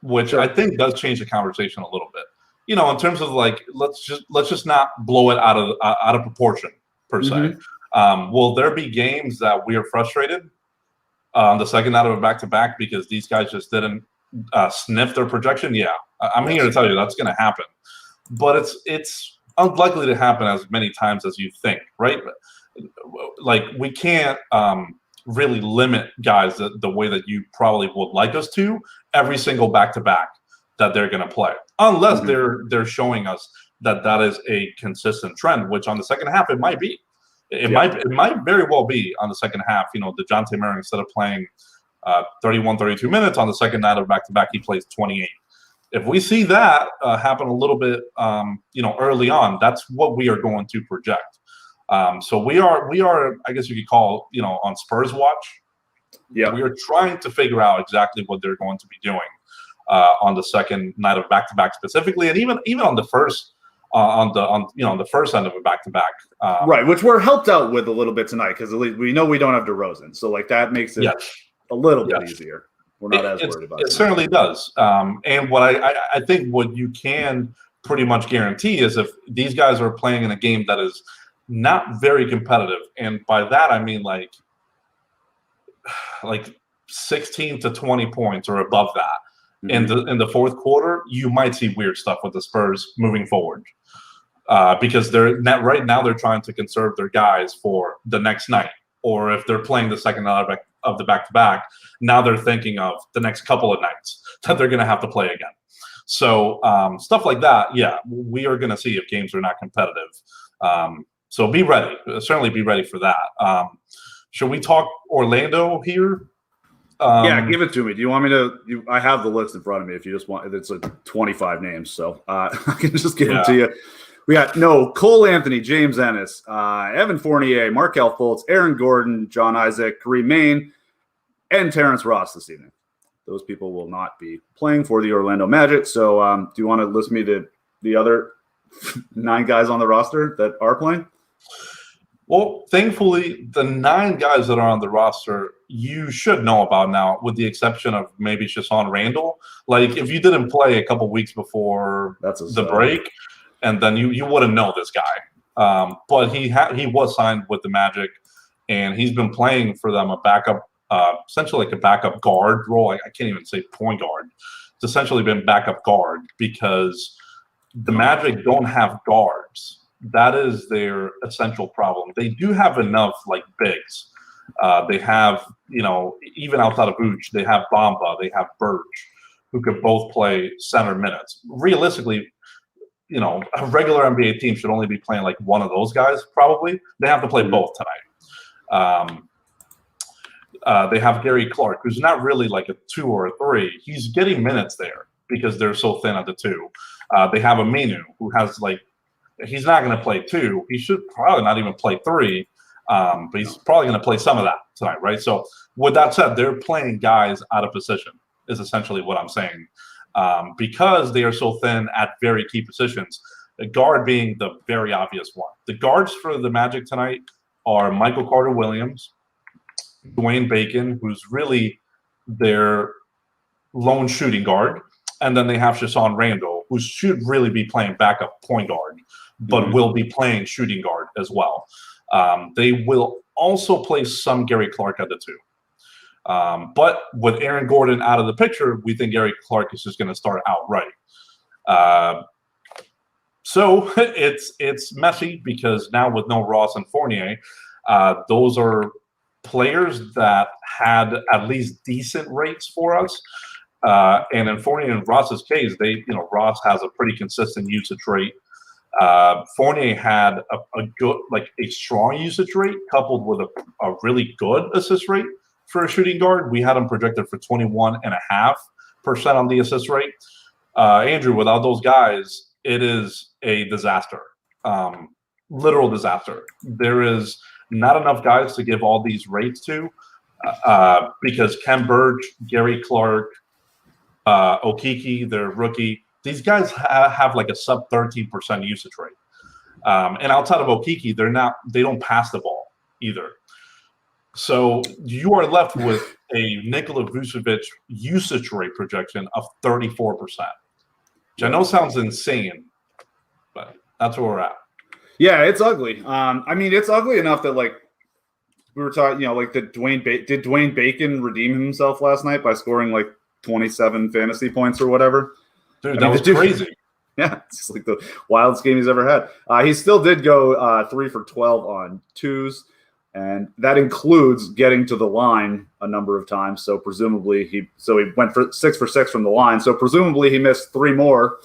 which I think does change the conversation a little bit. In terms of like, let's just not blow it out of proportion per se. Will there be games that we are frustrated on the second out of a back-to-back because these guys just didn't sniff their projection? Yeah, I'm here to tell you that's going to happen, but it's unlikely to happen as many times as you think, right? Like we can't really limit guys the way that you probably would like us to every single back-to-back that they're going to play, unless they're showing us that is a consistent trend, which on the second half it might be. It might very well be on the second half. DeJounte Murray, instead of playing 31, 32 minutes. On the second night of back-to-back, he plays 28. If we see that happen a little bit, early on, that's what we are going to project. So we are, I guess you could call, on Spurs watch. Yeah, we are trying to figure out exactly what they're going to be doing on the second night of back-to-back specifically, and even on the first. On the first end of a back-to-back, right, which we're helped out with a little bit tonight because at least we know we don't have DeRozan, so like that makes it a little bit easier. We're not as worried about it. It certainly does. And what I think what you can pretty much guarantee is if these guys are playing in a game that is not very competitive, and by that I mean like 16 to 20 points or above that. Mm-hmm. In the fourth quarter, you might see weird stuff with the Spurs moving forward. Because right now they're trying to conserve their guys for the next night, or if they're playing the second night of the back-to-back, now they're thinking of the next couple of nights that they're going to have to play again. So stuff like that, we are going to see if games are not competitive. So be ready. Certainly be ready for that. Should we talk Orlando here? Give it to me. Do you want me to? I have the list in front of me. If you just want, it's 25 names, so I can just give them to you. We got Cole Anthony, James Ennis, Evan Fournier, Markelle Fultz, Aaron Gordon, John Isaac, Kareem Maine, and Terrence Ross this evening. Those people will not be playing for the Orlando Magic. So do you want to list me to the other 9 guys on the roster that are playing? Well, thankfully, the 9 guys that are on the roster, you should know about now, with the exception of maybe Shasson Randall. Like, if you didn't play a couple weeks before the break, and then you wouldn't know this guy. But he was signed with the Magic, and he's been playing for them a backup, essentially like a backup guard role. I can't even say point guard. It's essentially been backup guard because the Magic don't have guards. That is their essential problem. They do have enough bigs. They have, even outside of Vooch, they have Bamba, they have Birch, who could both play center minutes. Realistically, a regular NBA team should only be playing one of those guys, probably. They have to play both tonight. They have Gary Clark, who's not really like a 2 or a 3. He's getting minutes there because they're so thin at the 2. They have Aminu, who has he's not going to play 2. He should probably not even play 3, but he's probably going to play some of that tonight, right? So with that said, they're playing guys out of position is essentially what I'm saying. Because they are so thin at very key positions, the guard being the very obvious one. The guards for the Magic tonight are Michael Carter-Williams, Dwayne Bacon, who's really their lone shooting guard, and then they have Shasson Randall, who should really be playing backup point guard, but will be playing shooting guard as well. They will also play some Gary Clark at the 2. But with Aaron Gordon out of the picture, we think Gary Clark is just going to start outright. So it's messy because now with no Ross and Fournier, those are players that had at least decent rates for us. And in Fournier and Ross's case, Ross has a pretty consistent usage rate. Fournier had a good, a strong usage rate coupled with a really good assist rate. For a shooting guard, we had him projected for 21.5% on the assist rate. Andrew, without those guys, it is a disaster, literal disaster. There is not enough guys to give all these rates to because Ken Birch, Gary Clark, Okiki, their rookie, these guys have a sub 13% usage rate. And outside of Okiki, they don't pass the ball either. So you are left with a Nikola Vucevic usage rate projection of 34%, which I know sounds insane, but that's where we're at. Yeah, it's ugly. It's ugly enough that we were talking, did Dwayne Bacon redeem himself last night by scoring 27 fantasy points or whatever? Dude, that was crazy. Yeah, it's just the wildest game he's ever had. He still did go 3 for 12 on 2s. And that includes getting to the line a number of times. So presumably he went for 6 for 6 from the line. So presumably he missed 3 more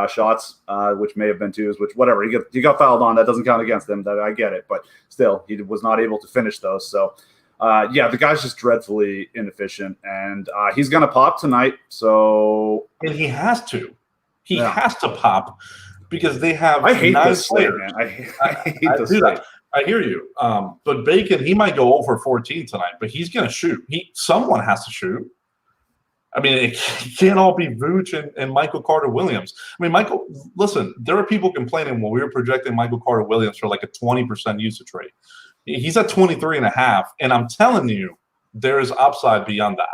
shots, which may have been 2s, which whatever. He got fouled on. That doesn't count against him. That I get it. But still, he was not able to finish those. So Yeah, the guy's just dreadfully inefficient, and he's going to pop tonight. So, and he has to. He has to pop because they have. I hate 9 this players. slate, man. I hate this slate. I hear you. But Bacon, he might go over 14 tonight, but he's going to shoot. Someone has to shoot. I mean, it can't all be Vooch and Michael Carter-Williams. I mean, listen, there are people complaining when we were projecting Michael Carter-Williams for like a 20% usage rate. He's at 23.5, and I'm telling you, there is upside beyond that.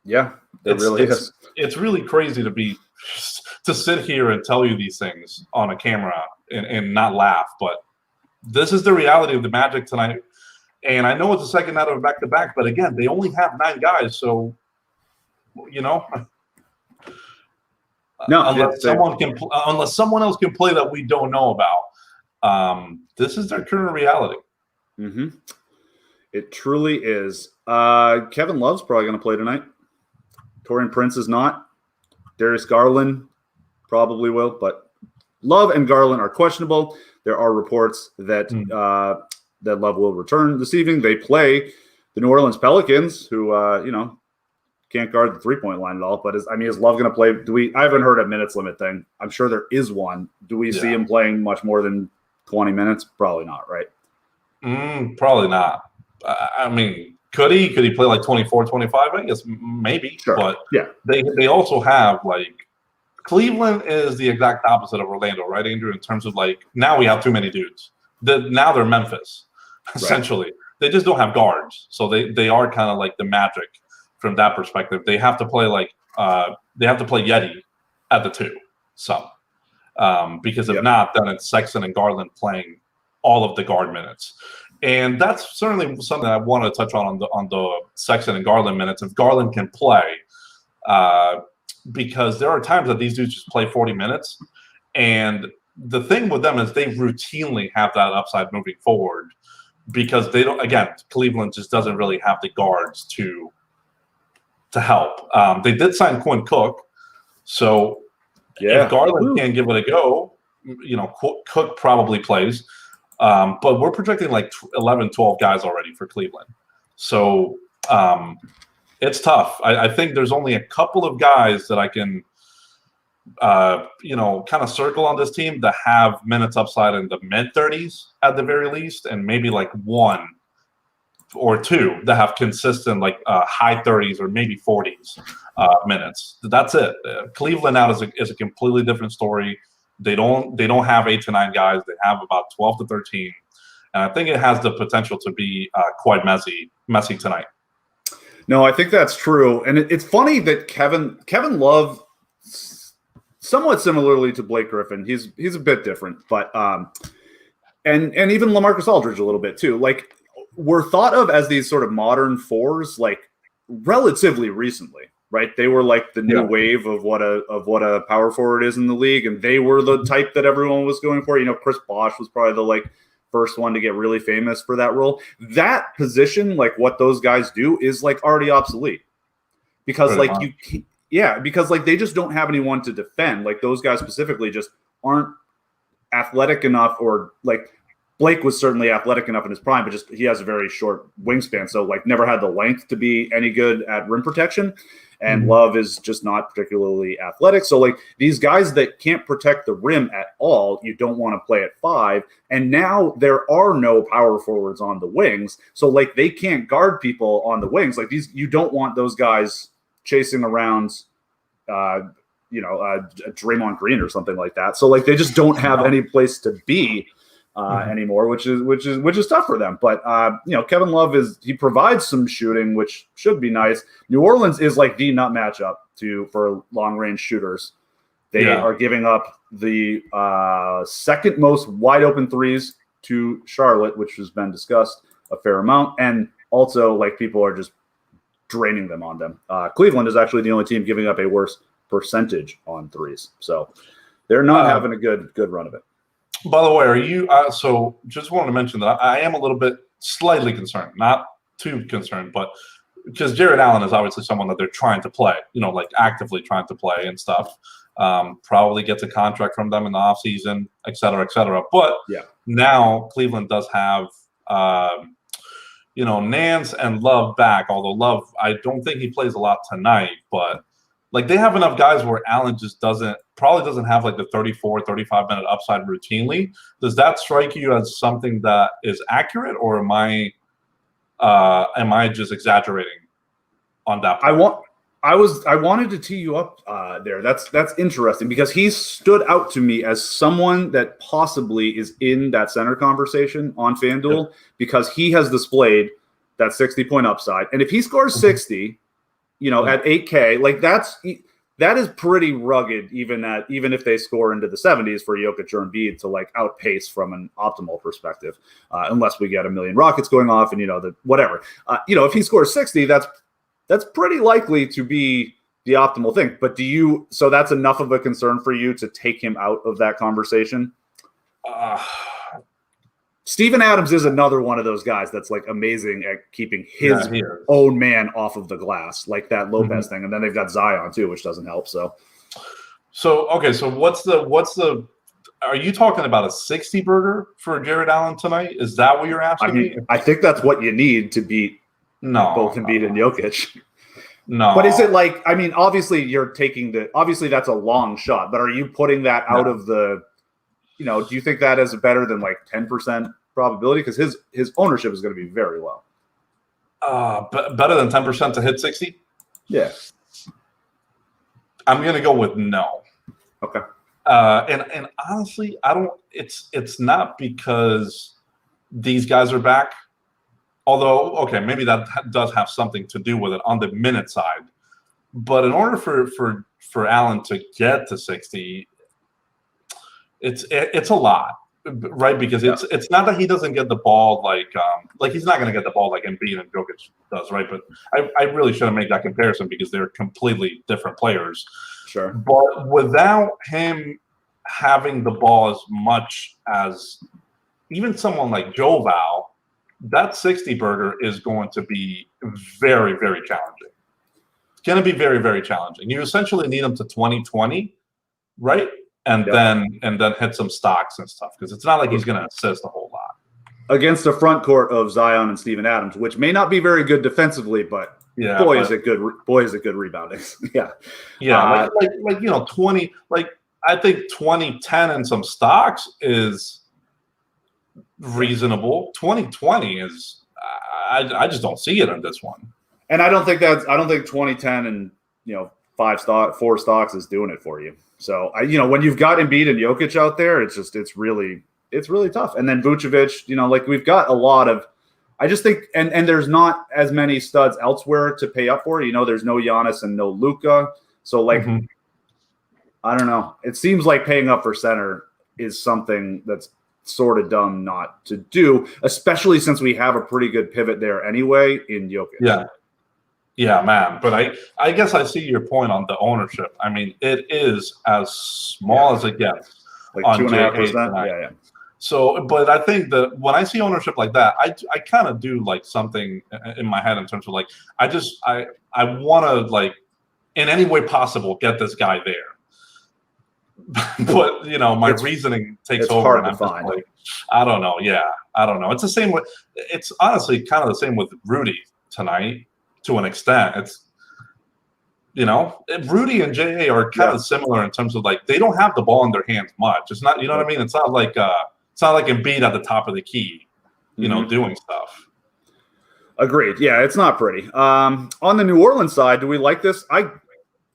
Yeah, it really is. It's really crazy to sit here and tell you these things on a camera and not laugh, but this is the reality of the Magic tonight. And I know it's the second night of a back-to-back, but again, they only have 9 guys, so unless someone else can play that we don't know about, this is their current reality. Mm-hmm. It truly is. Kevin Love's probably going to play tonight. Taurean Prince is not. Darius Garland probably will, but Love and Garland are questionable. There are reports that that Love will return this evening. They play the New Orleans Pelicans, who can't guard the 3-point line at all. But is Love going to play? I haven't heard a minutes limit thing. I'm sure there is one. Do we see him playing much more than 20 minutes? Probably not, right? Probably not. I mean, could he play like 24, 25? I guess maybe. Sure. But yeah, they also have Cleveland is the exact opposite of Orlando, right, Andrew? In terms of now we have too many dudes. Now they're Memphis, essentially. Right. They just don't have guards, so they are kind of like the Magic from that perspective. They have to play Yeti at the 2, because if not, then it's Sexton and Garland playing all of the guard minutes. And that's certainly something I want to touch on the Sexton and Garland minutes. If Garland can play, because there are times that these dudes just play 40 minutes. And the thing with them is they routinely have that upside moving forward because they don't, again, Cleveland just doesn't really have the guards to help. They did sign Quinn Cook. So if Garland can't give it a go, Cook probably plays. But we're projecting 11, 12 guys already for Cleveland. So it's tough. I think there's only a couple of guys that I can, kind of circle on this team that have minutes upside in the mid-30s at the very least, and maybe 1 or 2 that have consistent high 30s or maybe 40s minutes. That's it. Cleveland out is a completely different story. They don't have 8 to 9 guys. They have about 12 to 13, and I think it has the potential to be quite messy tonight. No, I think that's true, and it's funny that Kevin Love, somewhat similarly to Blake Griffin, he's a bit different, but and even LaMarcus Aldridge a little bit too. Were thought of as these sort of modern 4s relatively recently. Right, they were the new wave of what a power forward is in the league, and they were the type that everyone was going for. Chris Bosh was probably the first one to get really famous for that role. That position, what those guys do, is already obsolete because because they just don't have anyone to defend. Those guys specifically just aren't athletic enough, or Blake was certainly athletic enough in his prime, but just he has a very short wingspan, so never had the length to be any good at rim protection. And Love is just not particularly athletic. So these guys that can't protect the rim at all, you don't want to play at 5. And now there are no power forwards on the wings. So they can't guard people on the wings. You don't want those guys chasing around, Draymond Green or something like that. So they just don't have any place to be anymore, which is tough for them. But Kevin Love he provides some shooting, which should be nice. New Orleans is the nut matchup for long range shooters. They are giving up the second most wide open threes to Charlotte, which has been discussed a fair amount, and also people are just draining them on them. Cleveland is actually the only team giving up a worse percentage on threes, so they're not having a good run of it. By the way, are you so just wanted to mention that I am a little bit slightly concerned, not too concerned, but because Jared Allen is obviously someone that they're trying to play, actively trying to play and stuff. Probably gets a contract from them in the offseason, et cetera, et cetera. But now Cleveland does have Nance and Love back, although Love, I don't think he plays a lot tonight, but like they have enough guys where Allen just probably doesn't have like the 34, 35-minute upside routinely. Does that strike you as something that is accurate, or am I just exaggerating on that point? I wanted to tee you up there. That's interesting because he stood out to me as someone that possibly is in that center conversation on FanDuel because he has displayed that 60-point upside. And if he scores 60, at 8K, like that is pretty rugged, even if they score into the 70s for Jokic or Embiid to like outpace from an optimal perspective, unless we get a million rockets going off and whatever. If he scores 60, that's pretty likely to be the optimal thing. But so that's enough of a concern for you to take him out of that conversation? Steven Adams is another one of those guys that's like amazing at keeping his own man off of the glass, like that Lopez thing. And then they've got Zion too, which doesn't help. So okay. So what's the, are you talking about a 60 burger for Jared Allen tonight? Is that what you're asking me? I think that's what you need to beat both Embiid and Jokic. No. But is it like, obviously you're taking obviously that's a long shot, but are you putting that out of the, do you think that is better than like 10% probability? Because his ownership is going to be very low. Better than 10% to hit 60? Yeah. I'm going to go with no. Okay. And honestly, it's not because these guys are back. Although, okay, maybe that does have something to do with it on the minute side. But in order for Allen to get to 60, it's a lot, right? Because it's not that he doesn't get the ball like he's not going to get the ball like Embiid and Jokic does, right? But I really shouldn't make that comparison because they're completely different players. Sure. But without him having the ball as much as even someone like Joe Val, that 60 burger is going to be very, very challenging. It's going to be very, very challenging. You essentially need him to 20-20, right? And then hit some stocks and stuff because it's not like he's going to assist a whole lot against the front court of Zion and Steven Adams, which may not be very good defensively, but boy is it good rebounding. Yeah, 20. Like I think 20-10 and some stocks is reasonable. 20-20 is I just don't see it in this one. And I don't think 20-10 and 4 stocks is doing it for you. So when you've got Embiid and Jokic out there, it's really tough. And then Vucevic, we've got a lot of, I just think, and there's not as many studs elsewhere to pay up for. There's no Giannis and no Luka. So I don't know. It seems like paying up for center is something that's sort of dumb not to do, especially since we have a pretty good pivot there anyway in Jokic. Yeah, man. But I guess I see your point on the ownership. It is as small as it gets. Like on 2.5%. Yeah. So, but I think that when I see ownership like that, I kind of do like something in my head in terms of like, I want to like in any way possible get this guy there. But my reasoning takes over. Hard to find. Like, I don't know. Yeah, I don't know. It's the same with. It's honestly kind of the same with Rudy tonight to an extent. It's Rudy and JA are kind of similar in terms of like they don't have the ball in their hands much. It's not, what I mean. It's not like Embiid at the top of the key, doing stuff. Agreed. Yeah, it's not pretty. On the New Orleans side, do we like this? I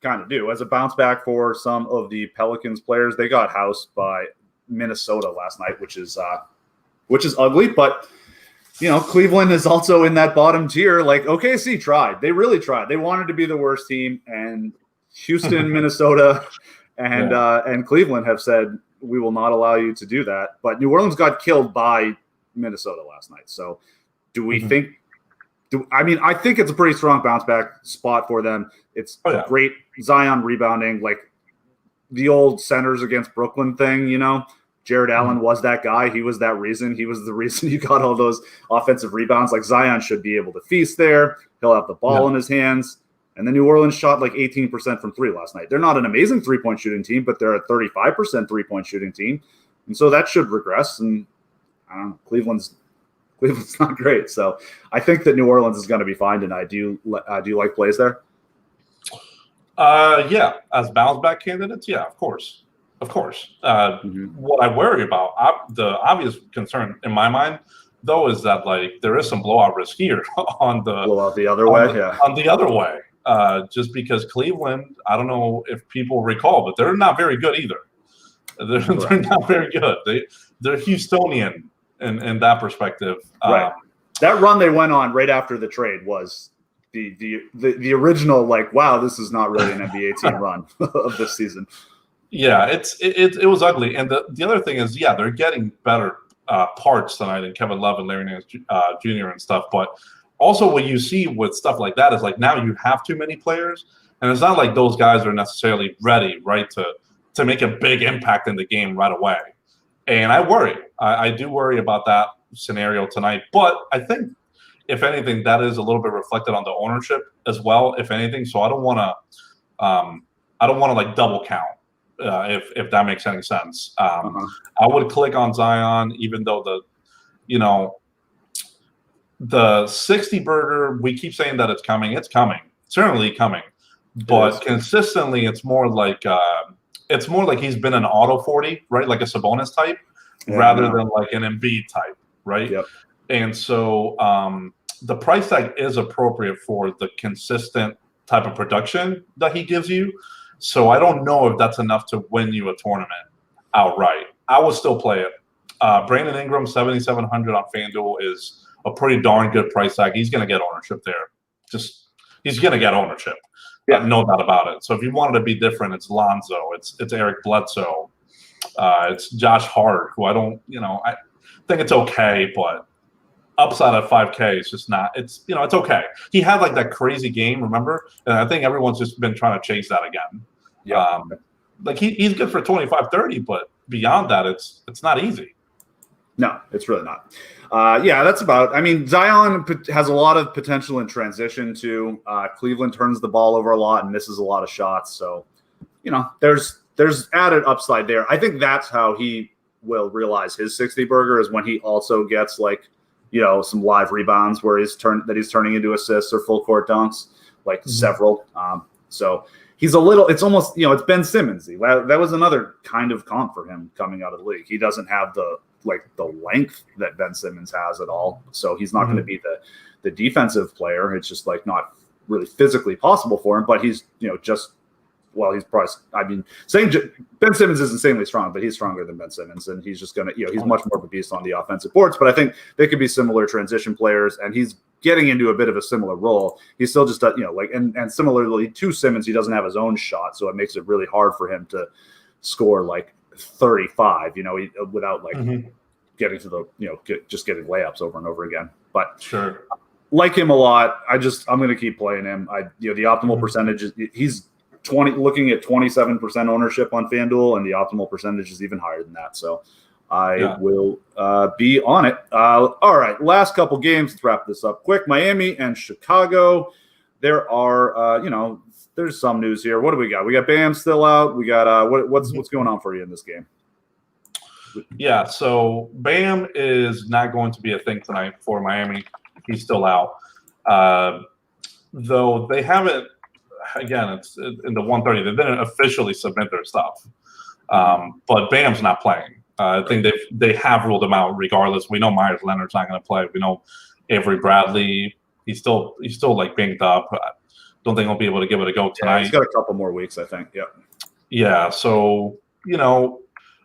kind of do. As a bounce back for some of the Pelicans players, they got housed by Minnesota last night, which is ugly. But Cleveland is also in that bottom tier. Like OKC tried. They really tried. They wanted to be the worst team, and Houston, Minnesota, and Cleveland have said we will not allow you to do that. But New Orleans got killed by Minnesota last night. So do we think? I think it's a pretty strong bounce back spot for them. It's great Zion rebounding, like the old centers against Brooklyn thing, Jared Allen was that guy. He was that reason. He was the reason you got all those offensive rebounds. Like Zion should be able to feast there. He'll have the ball in his hands. And the New Orleans shot like 18% from three last night. They're not an amazing three-point shooting team, but they're a 35% three-point shooting team. And so that should regress. And I don't know, Cleveland's Cleveland's not great. So I think that New Orleans is going to be fine tonight. Do you like plays there? Yeah, as bounce back candidates, yeah, of course. What I worry about, the obvious concern in my mind, though, is that like there is some blowout risk here on the blowout the other way, on the other way. Just because Cleveland, I don't know if people recall, but they're not very good either. They're not very good. They're Houstonian in that perspective. Right. That run they went on right after the trade was the original, like, wow, this is not really an NBA team run of this season. Yeah, it was ugly. And the other thing is, yeah, they're getting better parts tonight, and Kevin Love and Larry Nance Jr. and stuff. But also what you see with stuff like that is like now you have too many players, and it's not like those guys are necessarily ready, right, to make a big impact in the game right away. And I worry. I do worry about that scenario tonight. But I think, if anything, that is a little bit reflected on the ownership as well, if anything. So I don't want to like double count. If that makes any sense. I would click on Zion, even though the 60 burger, we keep saying that it's coming. It's coming. It's certainly coming. But consistently, it's more like he's been an auto 40, right? Like a Sabonis type, rather than like an Embiid type, right? Yep. And so the price tag is appropriate for the consistent type of production that he gives you. So I don't know if that's enough to win you a tournament outright. I would still play it. Brandon Ingram, 7,700 on FanDuel is a pretty darn good price tag. He's going to get ownership there. He's going to get ownership. Yeah, no doubt about it. So if you wanted to be different, it's Lonzo, it's Eric Bledsoe, it's Josh Hart, who I think it's okay, but upside at 5K is just not. It's okay. He had like that crazy game, remember? And I think everyone's just been trying to chase that again. Yeah. Like he's good for 25, 30, but beyond that, it's not easy. No, it's really not. Yeah, that's about. I mean, Zion has a lot of potential in transition too. Cleveland turns the ball over a lot and misses a lot of shots. So, there's added upside there. I think that's how he will realize his 60 burger is when he also gets like, some live rebounds where he's turning into assists or full court dunks, like several. So he's it's almost, it's Ben Simmons-y. That was another kind of comp for him coming out of the league. He doesn't have the length that Ben Simmons has at all. So he's not going to be the defensive player. It's just like not really physically possible for him, but he's, he's probably, saying Ben Simmons is insanely strong, but he's stronger than Ben Simmons, and he's just going to, he's much more of a beast on the offensive boards. But I think they could be similar transition players, and he's getting into a bit of a similar role. He's still just, and similarly to Simmons, he doesn't have his own shot, so it makes it really hard for him to score like 35, without getting to the, just getting layups over and over again. But sure, like him a lot. I'm going to keep playing him. The optimal percentage is he's looking at 27% ownership on FanDuel, and the optimal percentage is even higher than that. So I will be on it. All right, last couple games. Let's wrap this up quick. Miami and Chicago. There are, there's some news here. What do we got? We got Bam still out. We got what's going on for you in this game? Yeah, so Bam is not going to be a thing tonight for Miami. He's still out. Though they haven't, again, it's in the 130. They didn't officially submit their stuff. But Bam's not playing. I think they have ruled him out regardless. We know Myers Leonard's not going to play. We know Avery Bradley, he's still like banged up. I don't think he'll be able to give it a go tonight. Yeah, he's got a couple more weeks, I think. Yep. Yeah, so,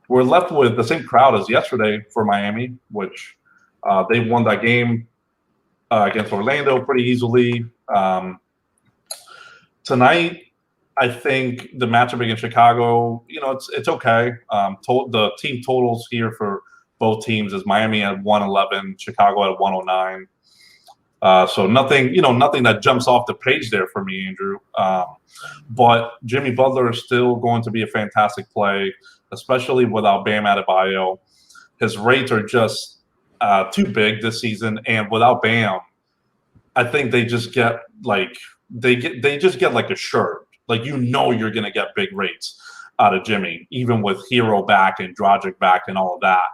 we're left with the same crowd as yesterday for Miami, which they won that game against Orlando pretty easily. Tonight, I think the matchup against Chicago, it's okay. The team totals here for both teams is Miami at 111, Chicago at 109. So nothing that jumps off the page there for me, Andrew. But Jimmy Butler is still going to be a fantastic play, especially without Bam Adebayo. His rates are just too big this season, and without Bam, I think they just get like assured. Like you're going to get big rates out of Jimmy, even with Hero back and Dragic back and all of that.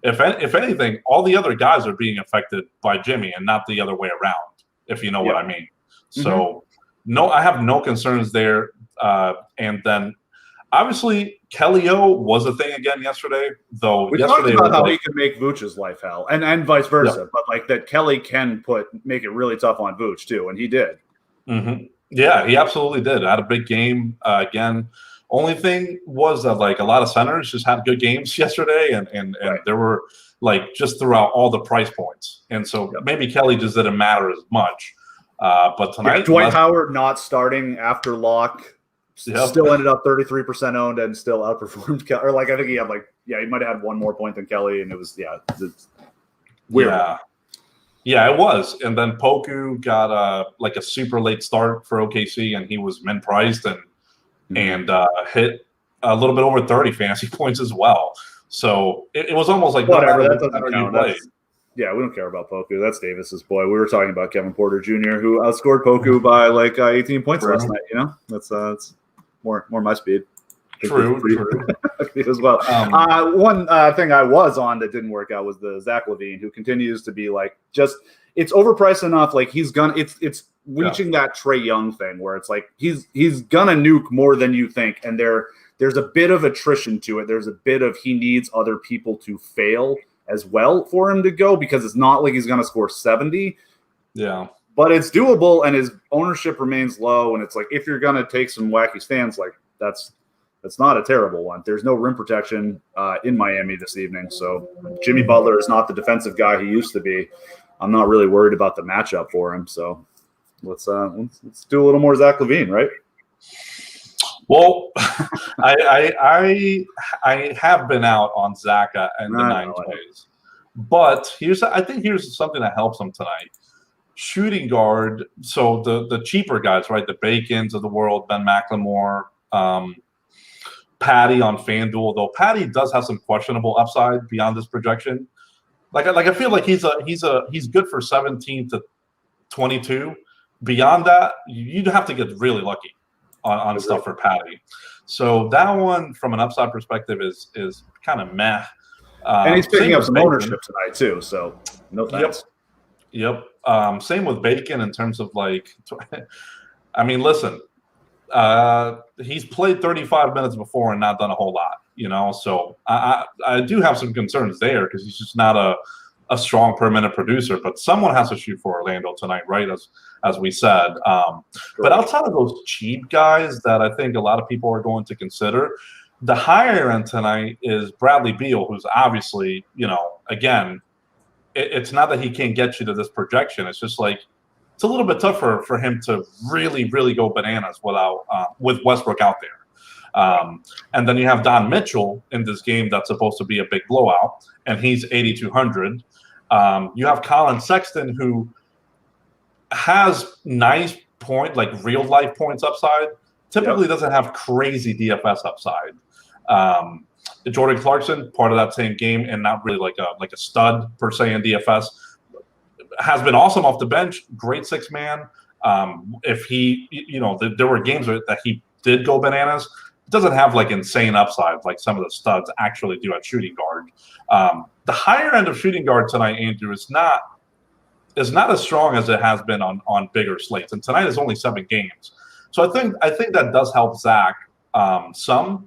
If anything, all the other guys are being affected by Jimmy and not the other way around, if you know what I mean. So, no, I have no concerns there. And then, obviously, Kelly O was a thing again yesterday, though. We yesterday talked about how like, he could make Vooch's life hell, and vice versa. But like that, Kelly can make it really tough on Vooch too, and he did. Yeah, he absolutely did. Had a big game again. Only thing was that like a lot of centers just had good games yesterday, and there were like just throughout all the price points, and so maybe Kelly just didn't matter as much. But tonight, Dwight Howard not starting after lock. Still ended up 33% owned and still outperformed Kelly. Or like I think he had he might have had one more point than Kelly, and it was it's weird. Yeah, it was. And then Poku got like a super late start for OKC, and he was min priced and hit a little bit over 30 fantasy points as well. So it was almost like whatever. That doesn't count. Yeah, we don't care about Poku. That's Davis's boy. We were talking about Kevin Porter Jr., who outscored Poku by 18 points last night. You know, that's more my speed. True. As well. One thing I was on that didn't work out was the Zach LaVine, who continues to be it's overpriced enough. Like he's gonna, it's reaching that Trae Young thing where it's like he's gonna nuke more than you think, and there's a bit of attrition to it. There's a bit of he needs other people to fail as well for him to go, because it's not like he's gonna score 70. Yeah. But it's doable, and his ownership remains low. And it's like if you're gonna take some wacky stands, like that's not a terrible one. There's no rim protection in Miami this evening, so Jimmy Butler is not the defensive guy he used to be. I'm not really worried about the matchup for him. So let's do a little more Zach LaVine, right? Well, I have been out on Zach in the 9 days, but I think here's something that helps him tonight. Shooting guard, so the cheaper guys, right? The Bacons of the world, Ben McLemore, Patty on FanDuel, though Patty does have some questionable upside beyond this projection. Like I feel like he's good for 17 to 22. Beyond that, you'd have to get really lucky on stuff for Patty. So that one, from an upside perspective, is kind of meh. And he's picking up some ownership tonight too. So no thanks. Yep. Same with Bacon in terms of I mean, listen. He's played 35 minutes before and not done a whole lot, so I do have some concerns there because he's just not a strong per minute producer, but someone has to shoot for Orlando tonight, right? As we said. But outside of those cheap guys that I think a lot of people are going to consider, the higher end tonight is Bradley Beal, who's obviously, again, it's not that he can't get you to this projection. It's just it's a little bit tougher for him to really, really go bananas with Westbrook out there. And then you have Don Mitchell in this game that's supposed to be a big blowout, and he's 8,200. You have Colin Sexton, who has nice real life points upside. Typically doesn't have crazy DFS upside. Jordan Clarkson, part of that same game, and not really like a stud per se in DFS. Has been awesome off the bench, great 6-man. If he, there were games that he did go bananas. Doesn't have insane upside like some of the studs actually do at shooting guard. The higher end of shooting guard tonight, Andrew, is not as strong as it has been on bigger slates. And tonight is only 7 games, so I think that does help Zach some.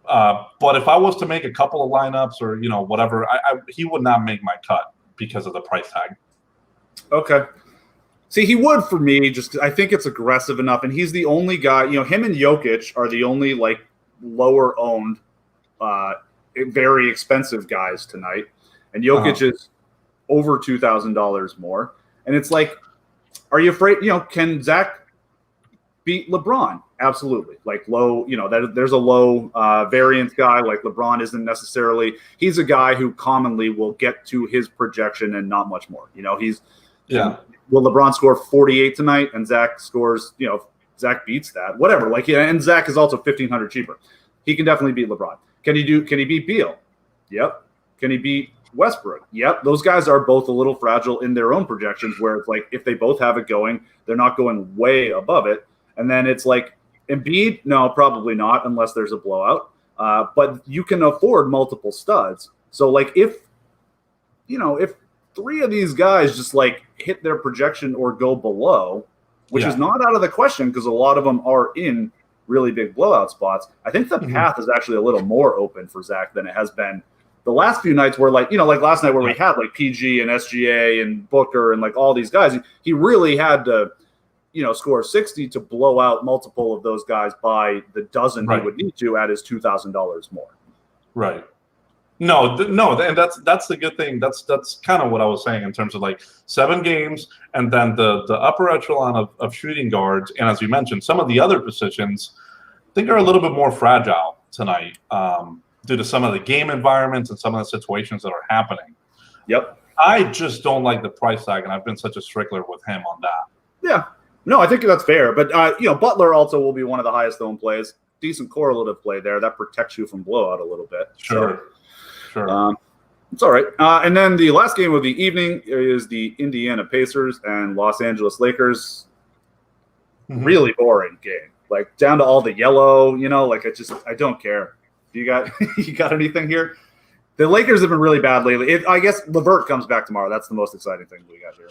But if I was to make a couple of lineups or whatever, he would not make my cut because of the price tag. Okay. See, he would for me, just I think it's aggressive enough, and he's the only guy. Him and Jokic are the only lower owned, very expensive guys tonight, and Jokic is over $2,000 more. And it's are you afraid? Can Zach beat LeBron? Absolutely. Low, there's a low variance guy. LeBron isn't necessarily. He's a guy who commonly will get to his projection and not much more. Will LeBron score 48 tonight and Zach scores, Zach beats that, whatever. And Zach is also 1,500 cheaper. He can definitely beat LeBron. Can he beat Beal? Yep. Can he beat Westbrook? Yep. Those guys are both a little fragile in their own projections where it's if they both have it going, they're not going way above it. And then it's Embiid, no, probably not unless there's a blowout. But you can afford multiple studs. So if if 3 of these guys just like hit their projection or go below, which is not out of the question because a lot of them are in really big blowout spots, I think the path is actually a little more open for Zach than it has been the last few nights where like last night where we had like PG and SGA and Booker and like all these guys. He really had to score 60 to blow out multiple of those guys by the dozen he would need to at his $2,000 more. Right. No, and that's the good thing. That's kind of what I was saying in terms of like 7 games, and then the upper echelon of shooting guards, and as you mentioned, some of the other positions, I think are a little bit more fragile tonight due to some of the game environments and some of the situations that are happening. Yep. I just don't like the price tag, and I've been such a stickler with him on that. Yeah. No, I think that's fair. But, Butler also will be one of the highest owned plays. Decent correlative play there. That protects you from blowout a little bit. Sure. It's all right. And then the last game of the evening is the Indiana Pacers and Los Angeles Lakers. Really boring game. Like down to all the yellow, I don't care. You got anything here? The Lakers have been really bad lately. I guess LeVert comes back tomorrow. That's the most exciting thing we got here.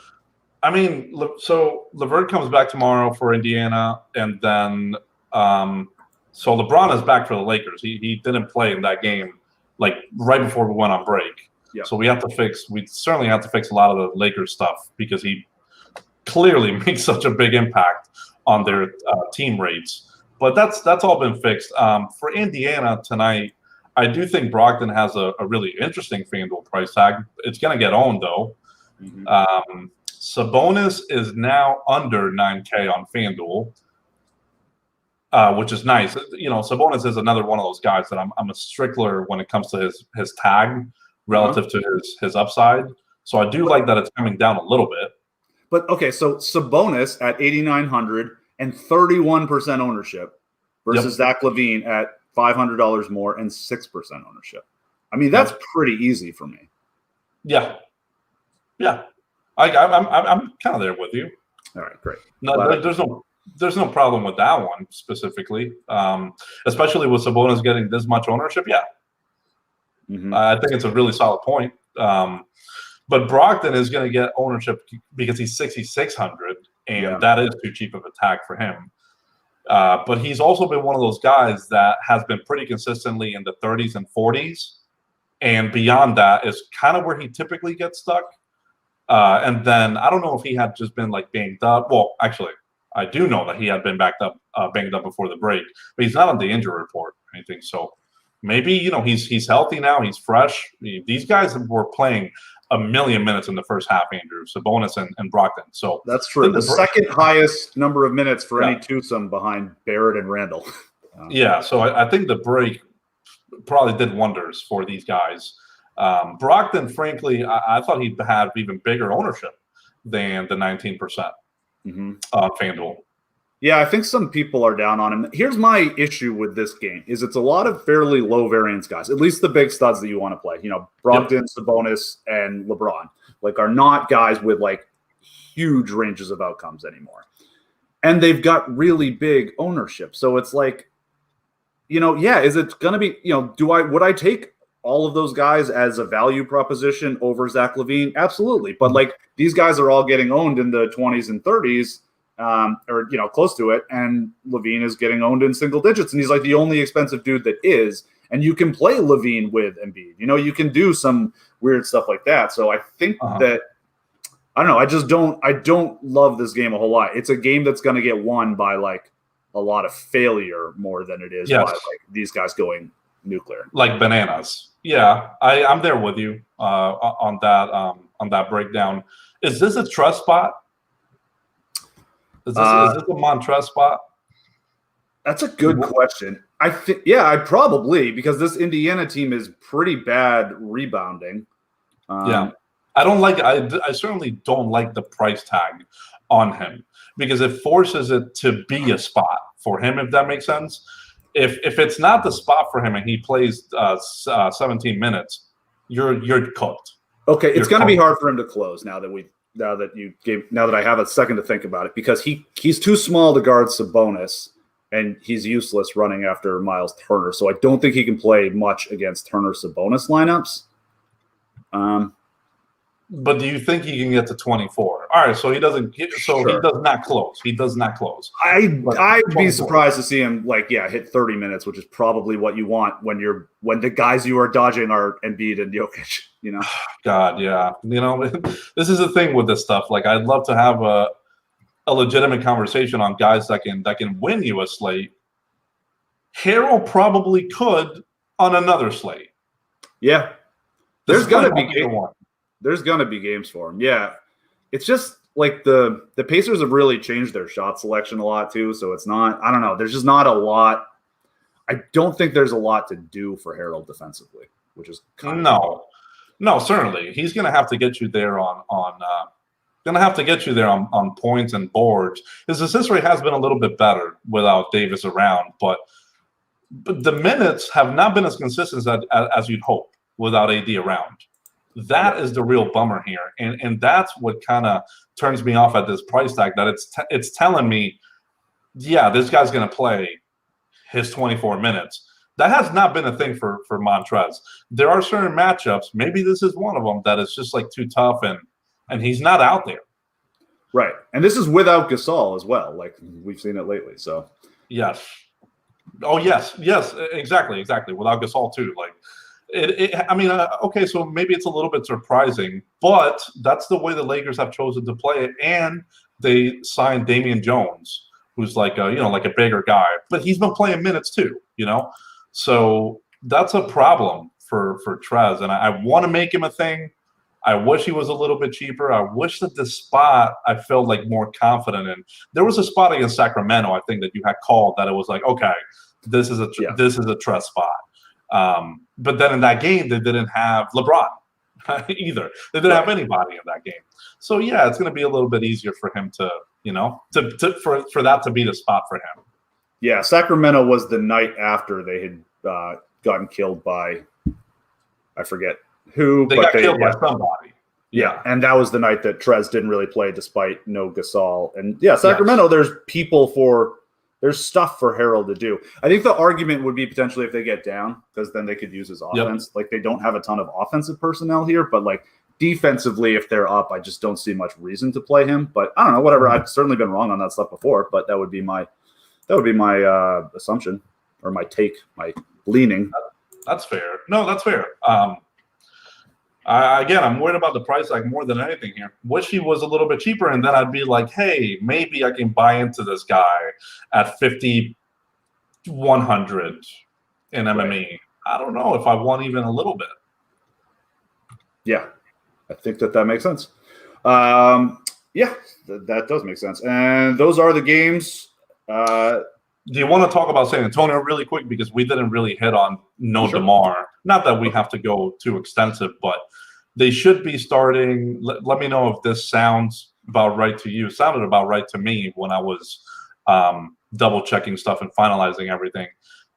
I mean, so LeVert comes back tomorrow for Indiana, and then so LeBron is back for the Lakers. He didn't play in that game, like right before we went on break. Yeah. So we certainly have to fix a lot of the Lakers stuff because he clearly makes such a big impact on their team rates. But that's all been fixed. For Indiana tonight, I do think Brogdon has a really interesting FanDuel price tag. It's going to get owned though. Sabonis is now under 9K on FanDuel, which is nice. Sabonis is another one of those guys that I'm a stickler when it comes to his tag relative to his upside. So I do like that it's coming down a little bit. But okay, so Sabonis at 8,900 and 31% ownership versus Zach LaVine at $500 more and 6% ownership. I mean, that's pretty easy for me. Yeah. I'm kind of there with you. All right, great. No, there's no problem with that one specifically, especially with Sabonis getting this much ownership. Yeah, I think it's a really solid point. But Brogdon is going to get ownership because he's 6,600, and that is too cheap of a tag for him. But he's also been one of those guys that has been pretty consistently in the 30s and 40s, and beyond that is kind of where he typically gets stuck. And then I don't know if he had just been like banged up. Well, actually, I do know that he had been banged up before the break, but he's not on the injury report or anything. So maybe he's healthy now. He's fresh. These guys were playing a million minutes in the first half, Andrew, Sabonis and Brogdon. So that's true. The second highest number of minutes for any twosome behind Barrett and Randall. So I think the break probably did wonders for these guys. Brogdon, frankly, I thought he'd have even bigger ownership than the 19% on FanDuel. Yeah, I think some people are down on him. Here's my issue with this game is it's a lot of fairly low variance guys, at least the big studs that you want to play. Brogdon, Sabonis, and LeBron are not guys with huge ranges of outcomes anymore. And they've got really big ownership. So it's is it going to be, would I take all of those guys as a value proposition over Zach LaVine? Absolutely. But these guys are all getting owned in the 20s and 30s. Or close to it, and LaVine is getting owned in single digits, and he's the only expensive dude that is. And you can play LaVine with Embiid. You can do some weird stuff like that. So I think that I don't know. I don't love this game a whole lot. It's a game that's going to get won by a lot of failure more than it is by these guys going nuclear, like bananas. Yeah, I'm there with you on that breakdown. Is this a trust spot? Is this a Montrez spot? That's a good question. I think, I probably, because this Indiana team is pretty bad rebounding. I don't like. I certainly don't like the price tag on him because it forces it to be a spot for him. If that makes sense. If it's not the spot for him and he plays 17 minutes, you're cooked. Okay, it's going to be hard for him to close now that I have a second to think about it, because he's too small to guard Sabonis, and he's useless running after Miles Turner. So I don't think he can play much against Turner Sabonis lineups. But do you think he can get to 24? All right, so he doesn't. So he does not close. He does not close. I'd be surprised to see him hit 30 minutes, which is probably what you want when the guys you are dodging are Embiid and Jokic. God, yeah. This is the thing with this stuff. Like, I'd love to have a legitimate conversation on guys that can win you a slate. Harrell probably could on another slate. Yeah, there's gonna be games for him. Yeah, it's just like the Pacers have really changed their shot selection a lot too. So it's not. I don't know. There's just not a lot. I don't think there's a lot to do for Harrell defensively, which is kind of no. Certainly, he's going to have to get you there on points and boards. His assist rate has been a little bit better without Davis around, but the minutes have not been as consistent as you'd hope without AD around. That is the real bummer here, and that's what kind of turns me off at this price tag. That it's telling me, yeah, this guy's going to play his 24 minutes. That has not been a thing for Montrez. There are certain matchups, maybe this is one of them, that is just like too tough, and he's not out there. Right, and this is without Gasol as well. Like we've seen it lately. So yes. Oh, yes, exactly. Without Gasol, too. Like, okay, so maybe it's a little bit surprising, but that's the way the Lakers have chosen to play it. And they signed Damian Jones, who's like a bigger guy, but he's been playing minutes too, So that's a problem for Trez, and I want to make him a thing. I wish he was a little bit cheaper. I wish that the spot I felt like more confident in. There was a spot against Sacramento, I think, that you had called that it was like, okay, this is a Trez spot. But then in that game, they didn't have LeBron either. They didn't have anybody in that game. So yeah, it's going to be a little bit easier for him to for that to be the spot for him. Yeah, Sacramento was the night after they had gotten killed by, I forget who. They got killed by somebody. Yeah, and that was the night that Trez didn't really play despite no Gasol. And yeah, Sacramento, there's stuff for Harrell to do. I think the argument would be potentially if they get down, because then they could use his offense. Like they don't have a ton of offensive personnel here, but like defensively, if they're up, I just don't see much reason to play him. But I don't know, whatever. I've certainly been wrong on that stuff before, but that would be my assumption or my take, my leaning. That's fair. No, that's fair. I'm worried about the price tag more than anything here. Wish he was a little bit cheaper, and then I'd be like, hey, maybe I can buy into this guy at 5,100 in MME. Right. I don't know if I want even a little bit. Yeah, I think that makes sense. That does make sense. And those are the games. Do you want to talk about San Antonio really quick? Because we didn't really hit on DeMar. Not that we have to go too extensive, but they should be starting. Let me know if this sounds about right to you. It sounded about right to me when I was double checking stuff and finalizing everything.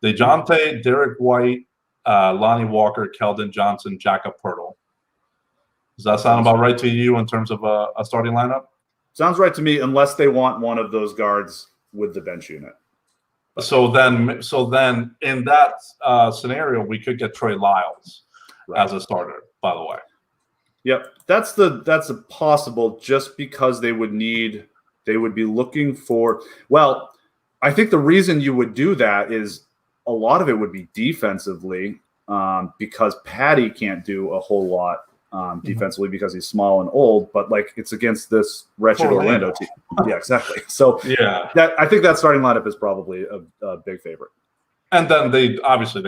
DeJounte, Derek White, Lonnie Walker, Keldon Johnson, Jakob Poeltl. Does that sound about right to you in terms of a starting lineup? Sounds right to me, unless they want one of those guards with the bench unit. So then in that scenario, we could get Trey Lyles as a starter, by the way. Yep. That's a possible, just because they would be looking for, well, I think the reason you would do that is a lot of it would be defensively, because Patty can't do a whole lot defensively because he's small and old, but like it's against this wretched Orlando team. Yeah, exactly. So yeah, I think that starting lineup is probably a big favorite. And then they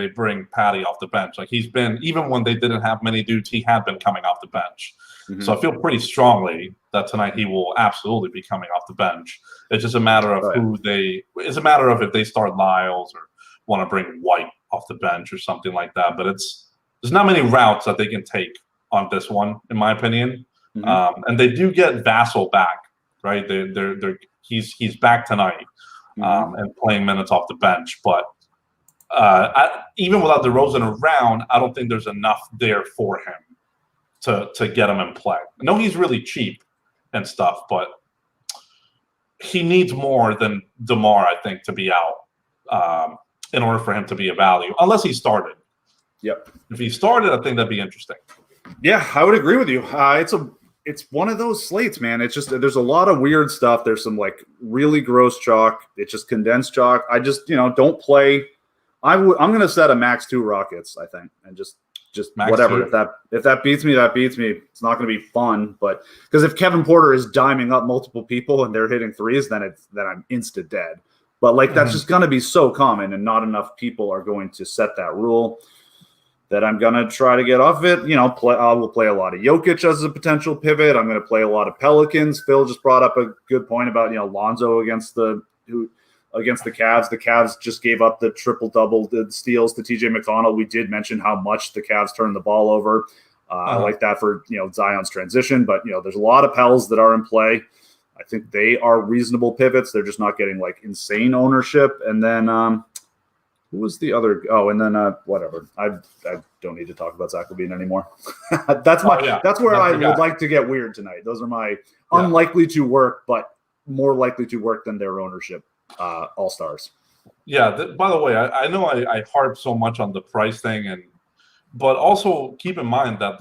bring Patty off the bench. Like he's been, even when they didn't have many dudes, he had been coming off the bench. Mm-hmm. So I feel pretty strongly that tonight he will absolutely be coming off the bench. It's just a matter of it's a matter of if they start Lyles or want to bring White off the bench or something like that. But there's not many routes that they can take on this one, in my opinion. Mm-hmm. And they do get Vassell back, right? He's back tonight and playing minutes off the bench. But even without DeRozan around, I don't think there's enough there for him to get him in play. I know he's really cheap and stuff, but he needs more than DeMar, I think, to be out in order for him to be a value, unless he started. Yep. If he started, I think that'd be interesting. Yeah, I would agree with you. It's a it's one of those slates, man. It's just there's a lot of weird stuff. There's some like really gross chalk. It's just condensed chalk. I just don't play. I'm going to set a max 2 Rockets, I think, and just max whatever. 2. If that beats me, that beats me. It's not going to be fun, but because if Kevin Porter is diming up multiple people and they're hitting threes, then I'm insta dead. But like that's just going to be so common, and not enough people are going to set that rule. That I'm going to try to get off it. I will play a lot of Jokic as a potential pivot. I'm going to play a lot of Pelicans. Phil just brought up a good point about, Lonzo against the Cavs. The Cavs just gave up the triple-double steals to TJ McConnell. We did mention how much the Cavs turned the ball over. I like that for, Zion's transition. But, there's a lot of Pels that are in play. I think they are reasonable pivots. They're just not getting, like, insane ownership. And then who was the other? Oh, and then whatever. I don't need to talk about Zach LaVine anymore. That's where I would like to get weird tonight. Those are my unlikely to work, but more likely to work than their ownership all-stars. Yeah. By the way, I know I harp so much on the price thing, but also keep in mind that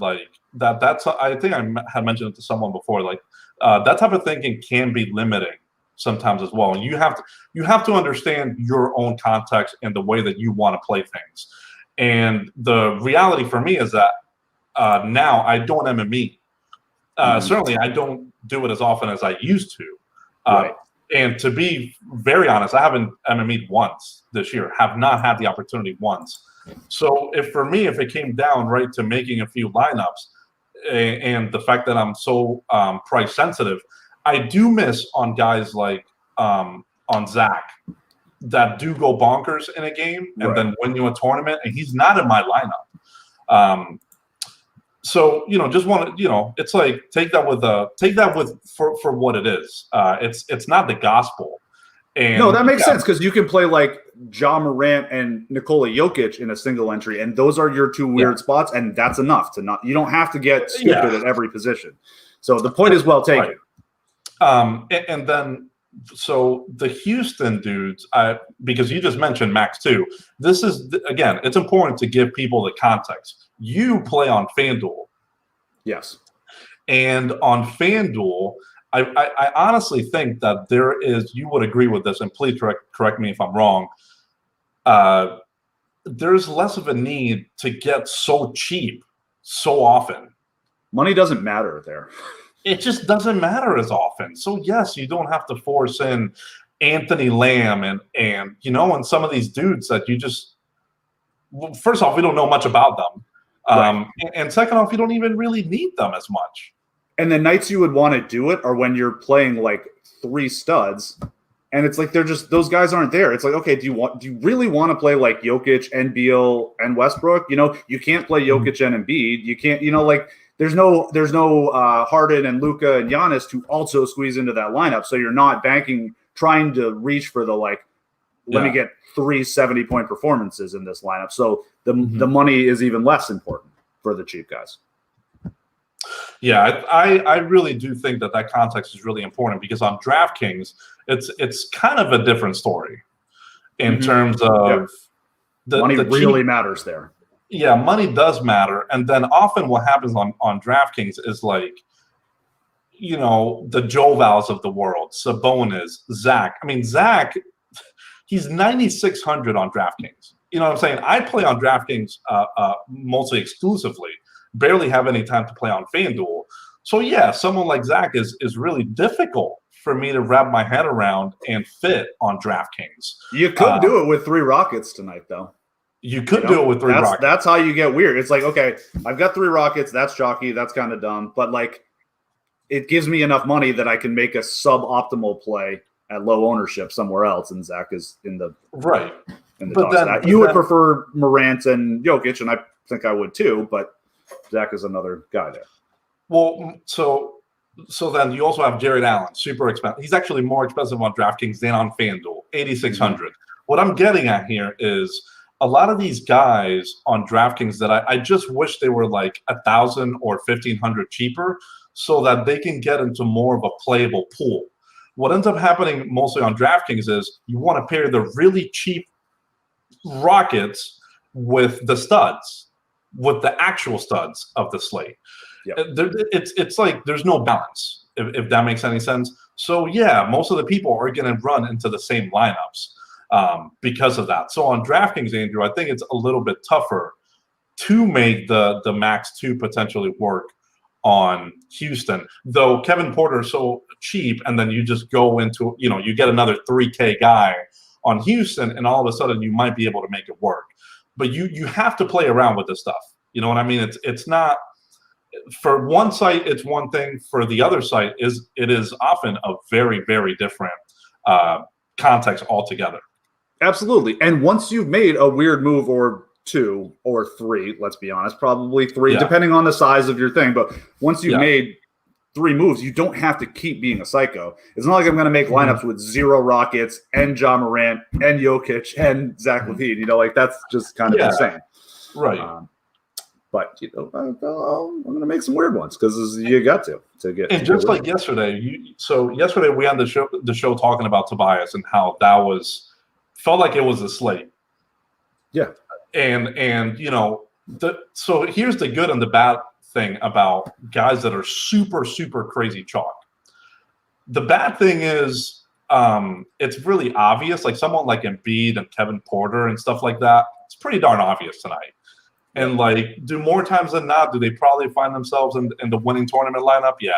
that's I think I had mentioned it to someone before. Like that type of thinking can be limiting sometimes as well, and you have to understand your own context and the way that you want to play things. And the reality for me is that now I don't MME. Certainly, I don't do it as often as I used to. Right. And to be very honest, I haven't MME'd once this year. Have not had the opportunity once. So if it came down right to making a few lineups, and the fact that I'm so price sensitive, I do miss on guys like on Zach that do go bonkers in a game and then win you a tournament, and he's not in my lineup. So just want to it's like take that with for what it is. It's not the gospel. And no, that makes sense because you can play like Ja Morant and Nikola Jokic in a single entry, and those are your 2 weird spots, and that's enough to not. You don't have to get stupid at every position. So the point is well taken. Right. And then so the Houston dudes, because you just mentioned Max 2. This is again, it's important to give people the context. You play on FanDuel. Yes. And on FanDuel, I honestly think that there is, you would agree with this, and please correct me if I'm wrong, there's less of a need to get so cheap so often. Money doesn't matter there. It just doesn't matter as often. So, yes, you don't have to force in Anthony Lamb and some of these dudes that you just – first off, we don't know much about them. And second off, you don't even really need them as much. And the nights you would want to do it are when you're playing like 3 studs, and it's like they're just those guys aren't there. It's like, okay, do you really want to play like Jokic and Beal and Westbrook? You can't play Jokic and Embiid. You can't, there's no Harden and Luka and Giannis to also squeeze into that lineup. So you're not trying to reach for the let me get 3 70-point performances in this lineup. So the money is even less important for the cheap guys. Yeah, I really do think that context is really important because on DraftKings, it's kind of a different story in terms of the money really matters there. Yeah, money does matter. And then often what happens on DraftKings is like, the Joe Vals of the world, Sabonis, Zach. I mean, Zach, he's 9,600 on DraftKings. You know what I'm saying? I play on DraftKings mostly exclusively. Barely have any time to play on FanDuel. So, yeah, someone like Zach is really difficult for me to wrap my head around and fit on DraftKings. You could do it with 3 Rockets tonight, though. You could do it with 3 Rockets. That's how you get weird. It's like, okay, I've got 3 Rockets. That's chalky. That's kind of dumb. But, it gives me enough money that I can make a suboptimal play at low ownership somewhere else, and Zach is in the right. In the you would prefer Morant and Jokic, and I think I would too, but Zach is another guy there. Well, so then you also have Jared Allen, super expensive. He's actually more expensive on DraftKings than on FanDuel, 8,600. What I'm getting at here is a lot of these guys on DraftKings that I just wish they were like 1,000 or 1,500 cheaper so that they can get into more of a playable pool. What ends up happening mostly on DraftKings is you want to pair the really cheap Rockets with the studs, with the actual studs of the slate. It's like there's no balance, if that makes any sense. So yeah, most of the people are going to run into the same lineups because of that. So on DraftKings, Andrew, I think it's a little bit tougher to make the max 2 potentially work on Houston, though Kevin Porter is so cheap, and then you just go into, you get another 3K guy on Houston, and all of a sudden you might be able to make it work. But you have to play around with this stuff. You know what I mean? It's not, for one site it's one thing, for the other site it is often a very, very different context altogether. Absolutely. And once you've made a weird move, or 2 or 3, let's be honest, probably 3, depending on the size of your thing. But once you've made 3 moves, you don't have to keep being a psycho. It's not like I'm going to make lineups with 0 Rockets and Ja Morant and Jokic and Zach LaVine. Like that's just kind of insane. Right. But I'm going to make some weird ones because you got to get. And just like yesterday, yesterday we had the show talking about Tobias and how that felt like it was a slate. Yeah. And so here's the good and the bad thing about guys that are super, super crazy chalk. The bad thing is it's really obvious, like someone like Embiid and Kevin Porter and stuff like that. It's pretty darn obvious tonight. And like, do more times than not, do they probably find themselves in the winning tournament lineup? Yeah,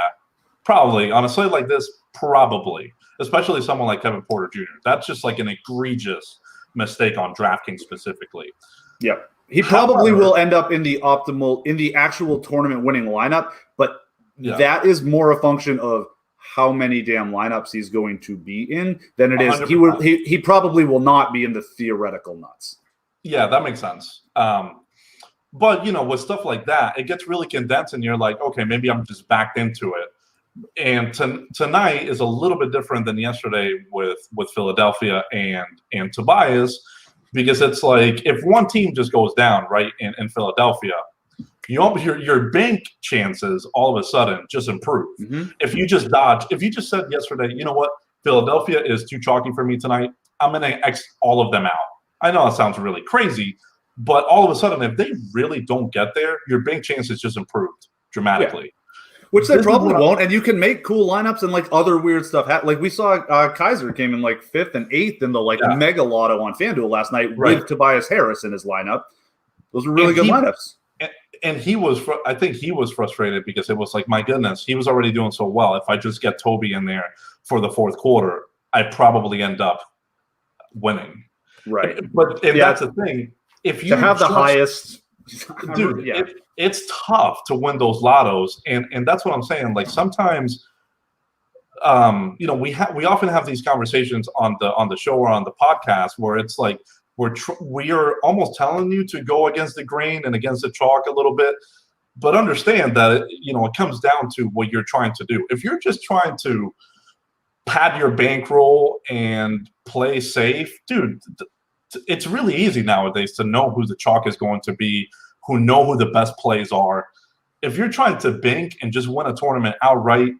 probably. On a slate like this, probably. Especially someone like Kevin Porter Jr. That's just like an egregious mistake on DraftKings specifically. Yeah. He probably will end up in the actual tournament winning lineup, but that is more a function of how many damn lineups he's going to be in than it is. 100%. He probably will not be in the theoretical nuts. Yeah, that makes sense. But with stuff like that, it gets really condensed, and you're like, okay, maybe I'm just backed into it. And tonight is a little bit different than yesterday with Philadelphia and Tobias, because it's like if one team just goes down, right, in Philadelphia, your bank chances all of a sudden just improve. Mm-hmm. If you just said yesterday, you know what, Philadelphia is too chalky for me tonight, I'm going to X all of them out. I know that sounds really crazy, but all of a sudden, if they really don't get there, your bank chances just improved dramatically. Yeah. Which they probably won't, and you can make cool lineups and like other weird stuff. Like we saw Kaiser came in like 5th and 8th in the mega lotto on FanDuel last night with Tobias Harris in his lineup. Those were really good lineups. And I think he was frustrated because it was like, my goodness, he was already doing so well. If I just get Toby in there for the 4th quarter, I probably end up winning. Right. But that's the thing. If you have the highest, dude, it's tough to win those lottos, and that's what I'm saying. Like sometimes, we often have these conversations on the show or on the podcast where it's like we are almost telling you to go against the grain and against the chalk a little bit, but understand that it comes down to what you're trying to do. If you're just trying to pad your bankroll and play safe, dude. It's really easy nowadays to know who the chalk is going to be, who the best plays are. If you're trying to bank and just win a tournament outright,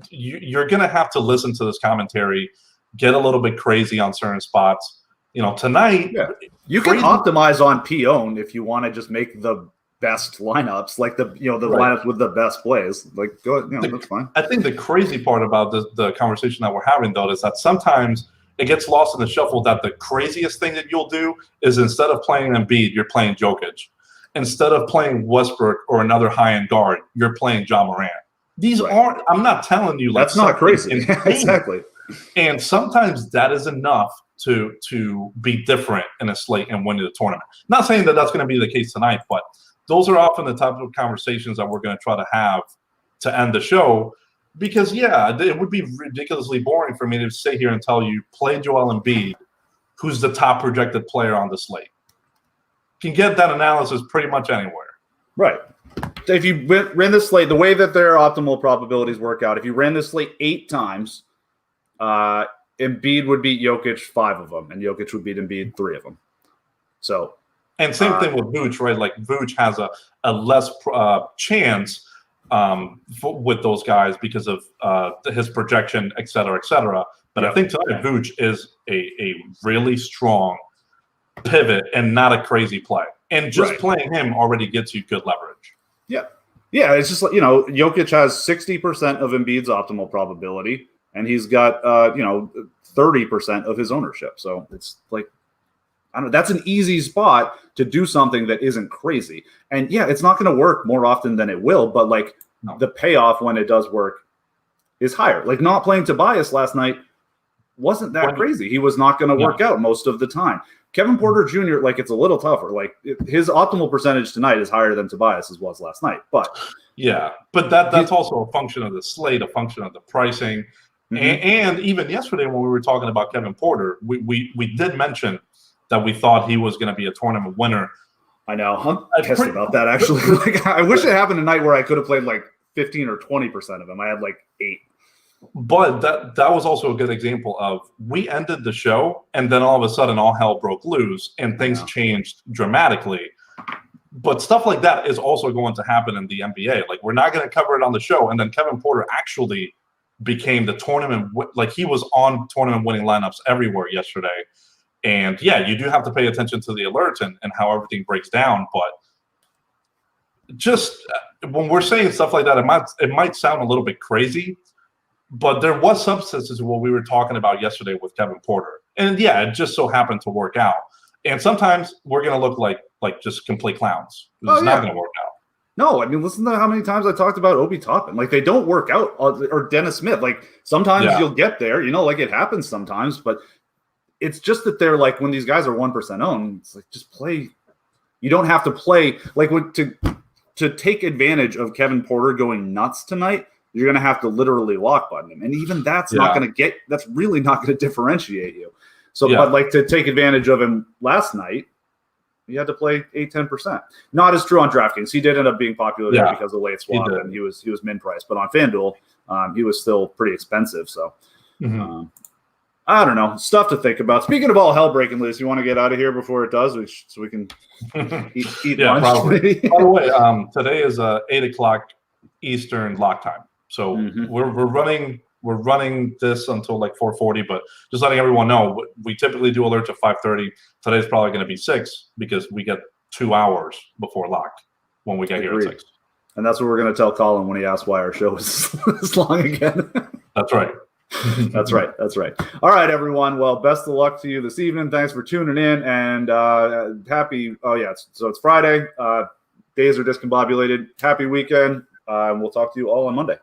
you're going to have to listen to this commentary, get a little bit crazy on certain spots. Tonight, you can optimize on P-own if you want to just make the best lineups, like the lineups with the best plays. Like, go ahead, that's fine. I think the crazy part about the conversation that we're having, though, is that sometimes it gets lost in the shuffle that the craziest thing that you'll do is instead of playing Embiid, you're playing Jokic. Instead of playing Westbrook or another high-end guard, you're playing Ja Morant. These aren't – I'm not telling you – that's not crazy. Exactly. And sometimes that is enough to be different in a slate and win the tournament. Not saying that that's going to be the case tonight, but those are often the type of conversations that we're going to try to have to end the show. Because, it would be ridiculously boring for me to sit here and tell you, play Joel Embiid, who's the top projected player on the slate. You can get that analysis pretty much anywhere. Right. If you ran this slate, the way that their optimal probabilities work out, if you ran this slate 8 times, Embiid would beat Jokic 5 of them, and Jokic would beat Embiid 3 of them. So, and same thing with Vooch, right? Like Vooch has a less chance with those guys because of his projection, et cetera, et cetera. But I think tonight Vooch is a really strong pivot and not a crazy play. And just playing him already gets you good leverage. Yeah. Yeah, it's just like, Jokic has 60% of Embiid's optimal probability, and he's got 30% of his ownership. So it's like, I don't know, that's an easy spot to do something that isn't crazy. And yeah, it's not going to work more often than it will, but like the payoff when it does work is higher. Like not playing Tobias last night wasn't that crazy. He was not going to work out most of the time. Kevin Porter Jr., like it's a little tougher. Like his optimal percentage tonight is higher than Tobias's was last night. But yeah, but that's also a function of the slate, a function of the pricing. And even yesterday when we were talking about Kevin Porter, we did mention that we thought he was going to be a tournament winner. I know. I'm pissed about that, actually. Like, I wish it happened tonight where I could have played like 15 or 20% of them. I had like 8. But that was also a good example of we ended the show and then all of a sudden all hell broke loose and things changed dramatically. But stuff like that is also going to happen in the NBA. Like we're not going to cover it on the show. And then Kevin Porter actually became the tournament, like he was on tournament winning lineups everywhere yesterday. And yeah, you do have to pay attention to the alerts and how everything breaks down. But just when we're saying stuff like that, it might sound a little bit crazy. But there was substances to what we were talking about yesterday with Kevin Porter. And yeah, it just so happened to work out. And sometimes we're going to look like just complete clowns. It's not going to work out. No, I mean, listen to how many times I talked about Obi Toppin. Like, they don't work out. Or Dennis Smith. Like, sometimes you'll get there. Like it happens sometimes. But it's just that they're like, when these guys are 1% owned, it's like, just play. You don't have to play. Like, to take advantage of Kevin Porter going nuts tonight, you're going to have to literally lock button him. And even that's not going to that's really not going to differentiate you. So, but like to take advantage of him last night, you had to play 8-10%. Not as true on DraftKings. He did end up being popular there because of late swap and he was min price. But on FanDuel, he was still pretty expensive. So, I don't know. Stuff to think about. Speaking of all hell breaking loose, you want to get out of here before it does, so we can eat lunch? Probably. By the way, today is 8:00 Eastern lock time. So we're running this until like 4:40, but just letting everyone know, we typically do alerts at 5:30. Today's probably going to be 6 because we get 2 hours before lock when we get here at 6. And that's what we're going to tell Colin when he asks why our show is this long again. That's right. That's right. All right, everyone. Well, best of luck to you this evening. Thanks for tuning in and happy. Oh yeah, so it's Friday. Days are discombobulated. Happy weekend. We'll talk to you all on Monday.